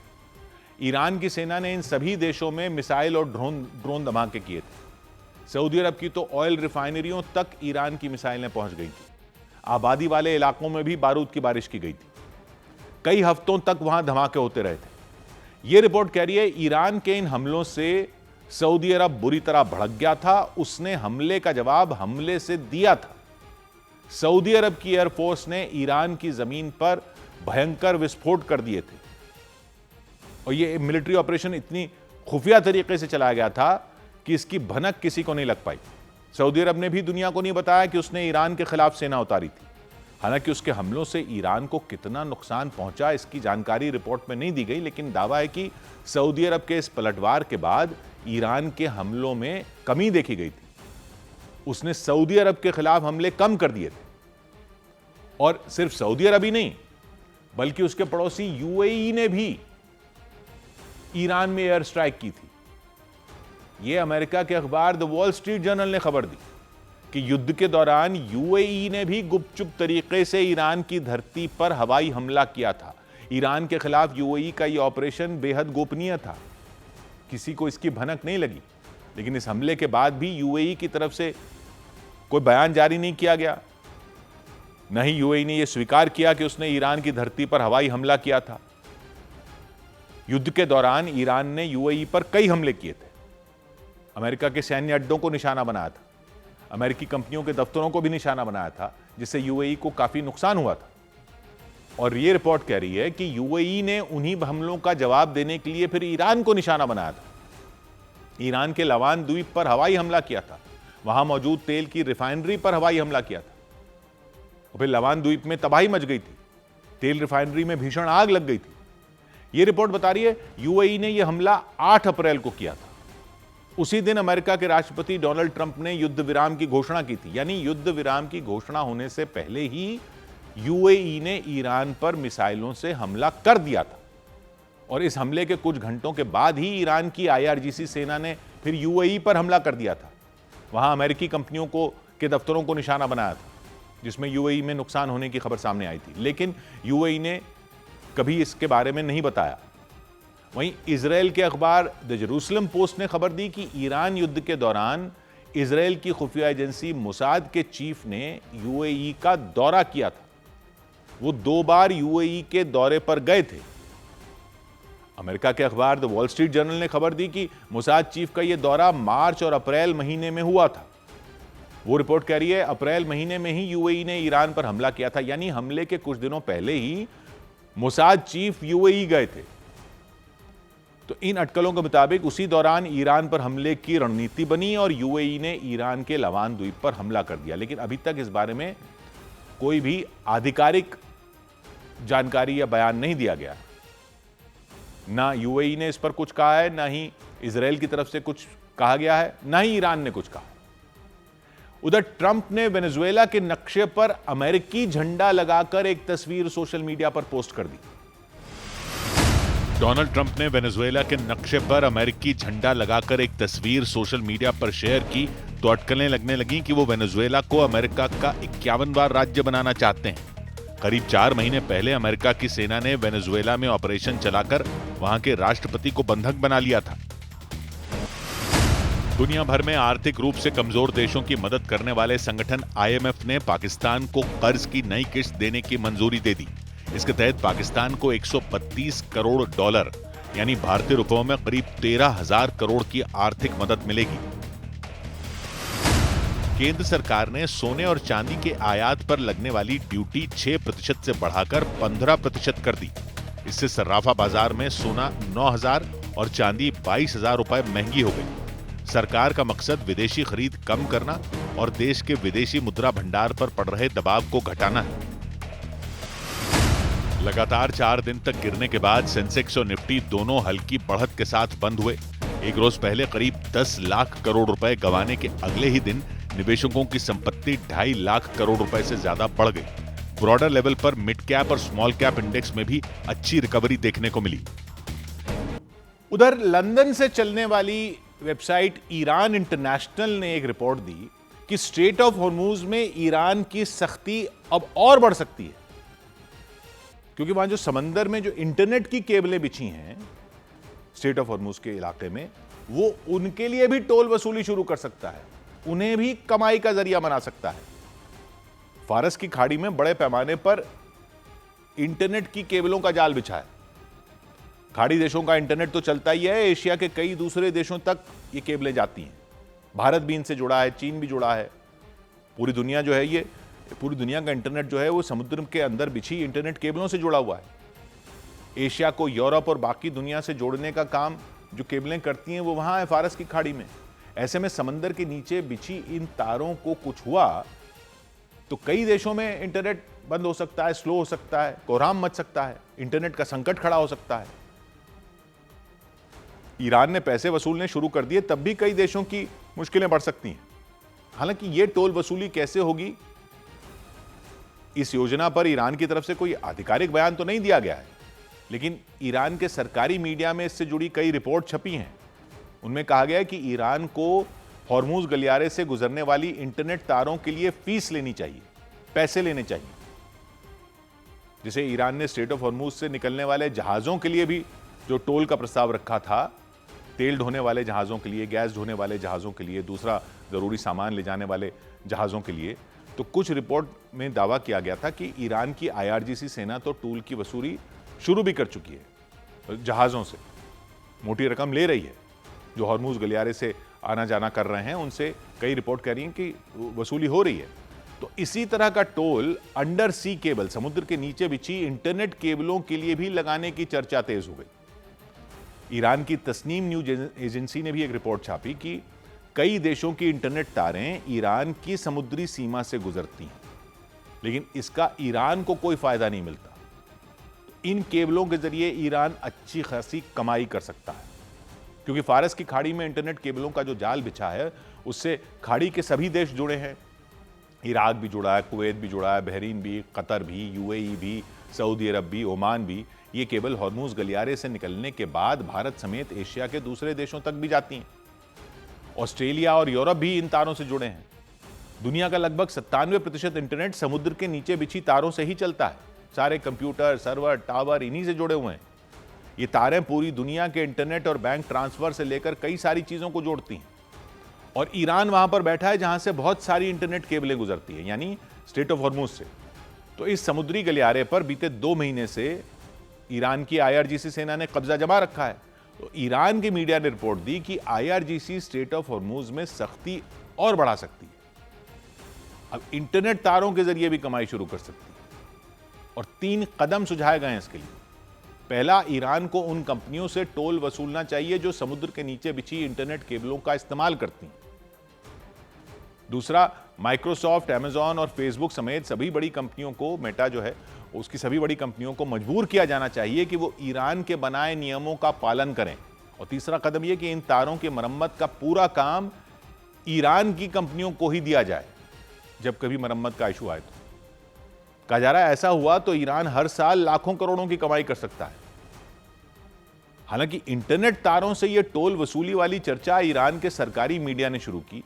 ईरान की सेना ने इन सभी देशों में मिसाइल और ड्रोन धमाके किए थे। सऊदी अरब की तो ऑयल रिफाइनरियों तक ईरान की मिसाइलें पहुंच गई थी। आबादी वाले इलाकों में भी बारूद की बारिश की गई थी। कई हफ्तों तक वहां धमाके होते रहे थे। यह रिपोर्ट कह रही है ईरान के इन हमलों से सऊदी अरब बुरी तरह भड़क गया था। उसने हमले का जवाब हमले से दिया था। सऊदी अरब की एयरफोर्स ने ईरान की जमीन पर भयंकर विस्फोट कर दिए थे और यह मिलिट्री ऑपरेशन इतनी खुफिया तरीके से चलाया गया था कि इसकी भनक किसी को नहीं लग पाई। सऊदी अरब ने भी दुनिया को नहीं बताया कि उसने ईरान के खिलाफ सेना उतारी थी। हालांकि उसके हमलों से ईरान को कितना नुकसान पहुंचा इसकी जानकारी रिपोर्ट में नहीं दी गई, लेकिन दावा है कि सऊदी अरब के इस पलटवार के बाद ईरान के हमलों में कमी देखी गई थी। उसने सऊदी अरब के खिलाफ हमले कम कर दिए थे। और सिर्फ सऊदी अरब ही नहीं बल्कि उसके पड़ोसी यूएई ने भी ईरान में एयर स्ट्राइक की थी। यह अमेरिका के अखबार द वॉल स्ट्रीट जर्नल ने खबर दी कि युद्ध के दौरान यूएई ने भी गुपचुप तरीके से ईरान की धरती पर हवाई हमला किया था। ईरान के खिलाफ यूएई का यह ऑपरेशन बेहद गोपनीय था, किसी को इसकी भनक नहीं लगी। लेकिन इस हमले के बाद भी यूएई की तरफ से कोई बयान जारी नहीं किया गया। न ही यूएई ने यह स्वीकार किया कि उसने ईरान की धरती पर हवाई हमला किया था। युद्ध के दौरान ईरान ने यूएई पर कई हमले किए थे। अमेरिका के सैन्य अड्डों को निशाना बनाया था, अमेरिकी कंपनियों के दफ्तरों को भी निशाना बनाया था, जिससे यूएई को काफी नुकसान हुआ था। और यह रिपोर्ट कह रही है कि यूएई ने उन्हीं हमलों का जवाब देने के लिए फिर ईरान को निशाना बनाया था। ईरान के लवान द्वीप पर हवाई हमला किया था, वहां मौजूद तेल की रिफाइनरी पर हवाई हमला किया था और फिर लवान द्वीप में तबाही मच गई थी। तेल रिफाइनरी में भीषण आग लग गई थी। यह रिपोर्ट बता रही है यूएई ने यह हमला 8 अप्रैल को किया था। उसी दिन अमेरिका के राष्ट्रपति डोनाल्ड ट्रंप ने युद्ध विराम की घोषणा की थी। यानी युद्ध विराम की घोषणा होने से पहले ही यूएई ने ईरान पर मिसाइलों से हमला कर दिया था और इस हमले के कुछ घंटों के बाद ही ईरान की आईआरजीसी सेना ने फिर यूएई पर हमला कर दिया था। वहां अमेरिकी कंपनियों के दफ्तरों को निशाना बनाया था, जिसमें यूएई में नुकसान होने की खबर सामने आई थी। लेकिन यूएई ने कभी इसके बारे में नहीं बताया। वहीं इजराइल के अखबार द जेरूसलम पोस्ट ने खबर दी कि ईरान युद्ध के दौरान इजराइल की खुफिया एजेंसी मोसाद के चीफ ने यूएई का दौरा किया था। वो 2 बार यूएई के दौरे पर गए थे। अमेरिका के अखबार द वॉल स्ट्रीट जर्नल ने खबर दी कि मोसाद चीफ का यह दौरा मार्च और अप्रैल महीने में हुआ था। वो रिपोर्ट कह रही है अप्रैल महीने में ही यूएई ने ईरान पर हमला किया था, यानी हमले के कुछ दिनों पहले ही मोसाद चीफ यूएई गए थे। तो इन अटकलों के मुताबिक उसी दौरान ईरान पर हमले की रणनीति बनी और यूएई ने ईरान के लवान द्वीप पर हमला कर दिया। लेकिन अभी तक इस बारे में कोई भी आधिकारिक जानकारी या बयान नहीं दिया गया। ना यूएई ने इस पर कुछ कहा है, ना ही इजराइल की तरफ से कुछ कहा गया है, ना ही ईरान ने कुछ कहा। उधर ट्रंप ने वेनेजुएला के नक्शे पर अमेरिकी झंडा लगाकर एक तस्वीर सोशल मीडिया पर पोस्ट कर दी। डोनाल्ड ट्रंप ने वेनेजुएला के नक्शे पर अमेरिकी झंडा लगाकर एक तस्वीर सोशल मीडिया पर शेयर की तो अटकलें लगने लगी कि वो वेनेजुएला को अमेरिका का 51वां राज्य बनाना चाहते हैं। करीब 4 महीने पहले अमेरिका की सेना ने वेनेजुएला में ऑपरेशन चलाकर वहां के राष्ट्रपति को बंधक बना लिया था। दुनिया भर में आर्थिक रूप से कमजोर देशों की मदद करने वाले संगठन IMF ने पाकिस्तान को कर्ज की नई किश्त देने की मंजूरी दे दी। इसके तहत पाकिस्तान को 132 करोड़ डॉलर यानी भारतीय रुपयों में करीब 13,000 करोड़ की आर्थिक मदद मिलेगी। केंद्र सरकार ने सोने और चांदी के आयात पर लगने वाली ड्यूटी 6% से बढ़ाकर 15% कर दी। इससे सर्राफा बाजार में सोना 9,000 और चांदी 22,000 रुपए महंगी हो गई। सरकार का मकसद विदेशी खरीद कम करना और देश के विदेशी मुद्रा भंडार पर पड़ रहे दबाव को घटाना है। लगातार 4 दिन तक गिरने के बाद सेंसेक्स और निफ्टी दोनों हल्की बढ़त के साथ बंद हुए। एक रोज पहले करीब 10 लाख करोड़ रुपए गंवाने के अगले ही दिन निवेशकों की संपत्ति 2.5 लाख करोड़ रुपए से ज्यादा बढ़ गई। ब्रॉडर लेवल पर मिड कैप और स्मॉल कैप इंडेक्स में भी अच्छी रिकवरी देखने को मिली। उधर लंदन से चलने वाली वेबसाइट ईरान इंटरनेशनल ने एक रिपोर्ट दी कि स्ट्रेट ऑफ हॉर्मूज में ईरान की सख्ती अब और बढ़ सकती है, क्योंकि वहां जो समंदर में जो इंटरनेट की केबलें बिछी हैं स्ट्रेट ऑफ हॉर्मूज के इलाके में, वो उनके लिए भी टोल वसूली शुरू कर सकता है, उन्हें भी कमाई का जरिया बना सकता है। फारस की खाड़ी में बड़े पैमाने पर इंटरनेट की केबलों का जाल बिछा है। खाड़ी देशों का इंटरनेट तो चलता ही है, एशिया के कई दूसरे देशों तक ये केबलें जाती हैं। भारत भी इनसे जुड़ा है, चीन भी जुड़ा है। पूरी दुनिया जो है, ये पूरी दुनिया का इंटरनेट जो है वो समुद्र के अंदर बिछी इंटरनेट केबलों से जुड़ा हुआ है। एशिया को यूरोप और बाकी दुनिया से जोड़ने का काम जो केबलें करती हैं वो वहां है, फारस की खाड़ी में। ऐसे में समंदर के नीचे बिछी इन तारों को कुछ हुआ तो कई देशों में इंटरनेट बंद हो सकता है, स्लो हो सकता है, कोहराम मच सकता है, इंटरनेट का संकट खड़ा हो सकता है। ईरान ने पैसे वसूलने शुरू कर दिए तब भी कई देशों की मुश्किलें बढ़ सकती हैं। हालांकि यह टोल वसूली कैसे होगी, इस योजना पर ईरान की तरफ से कोई आधिकारिक बयान तो नहीं दिया गया है, लेकिन ईरान के सरकारी मीडिया में इससे जुड़ी कई रिपोर्ट छपी हैं। उनमें कहा गया है कि ईरान को हॉर्मूज गलियारे से गुजरने वाली इंटरनेट तारों के लिए फीस लेनी चाहिए, पैसे लेने चाहिए। जिसे ईरान ने स्ट्रेट ऑफ हॉर्मूज से निकलने वाले जहाजों के लिए भी जो टोल का प्रस्ताव रखा था, तेल ढोने वाले जहाजों के लिए, गैस ढोने वाले जहाजों के लिए, दूसरा जरूरी सामान ले जाने वाले जहाजों के लिए, तो कुछ रिपोर्ट में दावा किया गया था कि ईरान की IRGC सेना तो टोल की वसूली शुरू भी कर चुकी है। जहाजों से मोटी रकम ले रही है। जो हॉर्मूज गलियारे से आना जाना कर रहे हैं उनसे कई रिपोर्ट कह रही हैं कि वसूली हो रही है। तो इसी तरह का टोल अंडर सी केबल, समुद्र के नीचे बिछी इंटरनेट केबलों के लिए भी लगाने की चर्चा तेज हो गई। ईरान की तस्नीम न्यूज एजेंसी ने भी एक रिपोर्ट छापी कि कई देशों की इंटरनेट तारें ईरान की समुद्री सीमा से गुजरती हैं, लेकिन इसका ईरान को कोई फायदा नहीं मिलता। इन केबलों के जरिए ईरान अच्छी खासी कमाई कर सकता है, क्योंकि फारस की खाड़ी में इंटरनेट केबलों का जो जाल बिछा है उससे खाड़ी के सभी देश जुड़े हैं। इराक भी जुड़ा है, कुवैत भी जुड़ा है, बहरीन भी, कतर भी, UAE भी, सऊदी अरब भी, ओमान भी। ये केबल हॉर्मूज गलियारे से निकलने के बाद भारत समेत एशिया के दूसरे देशों तक भी जाती हैं। ऑस्ट्रेलिया और यूरोप भी इन तारों से जुड़े हैं। दुनिया का लगभग 97% इंटरनेट समुद्र के नीचे बिछी तारों से ही चलता है। सारे कंप्यूटर, सर्वर, टावर इन्हीं से जुड़े हुए हैं। ये तारें पूरी दुनिया के इंटरनेट और बैंक ट्रांसफर से लेकर कई सारी चीजों को जोड़ती हैं। और ईरान वहां पर बैठा है जहां से बहुत सारी इंटरनेट केबलें गुजरती हैं, यानी स्ट्रेट ऑफ हॉर्मुज से। तो इस समुद्री गलियारे पर बीते 2 महीने से ईरान की IRGC सेना ने कब्जा जमा रखा है। तो ईरान की मीडिया ने रिपोर्ट दी कि IRGC स्ट्रेट ऑफ हॉर्मुज में सख्ती और बढ़ा सकती है। अब इंटरनेट तारों के जरिए भी कमाई शुरू कर सकती है और 3 कदम सुझाए गए हैं इसके लिए। पहला, ईरान को उन कंपनियों से टोल वसूलना चाहिए जो समुद्र के नीचे बिछी इंटरनेट केबलों का इस्तेमाल करती हैं। दूसरा, माइक्रोसॉफ्ट, अमेजॉन और फेसबुक समेत सभी बड़ी कंपनियों को, मेटा जो है उसकी सभी बड़ी कंपनियों को मजबूर किया जाना चाहिए कि वो ईरान के बनाए नियमों का पालन करें। और तीसरा कदम यह कि इन तारों की मरम्मत का पूरा काम ईरान की कंपनियों को ही दिया जाए जब कभी मरम्मत का इशू आए। तो कहा जा रहा है ऐसा हुआ तो ईरान हर साल लाखों करोड़ों की कमाई कर सकता है। हालांकि इंटरनेट तारों से यह टोल वसूली वाली चर्चा ईरान के सरकारी मीडिया ने शुरू की।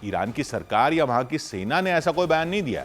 ईरान की सरकार या वहां की सेना ने ऐसा कोई बयान नहीं दिया।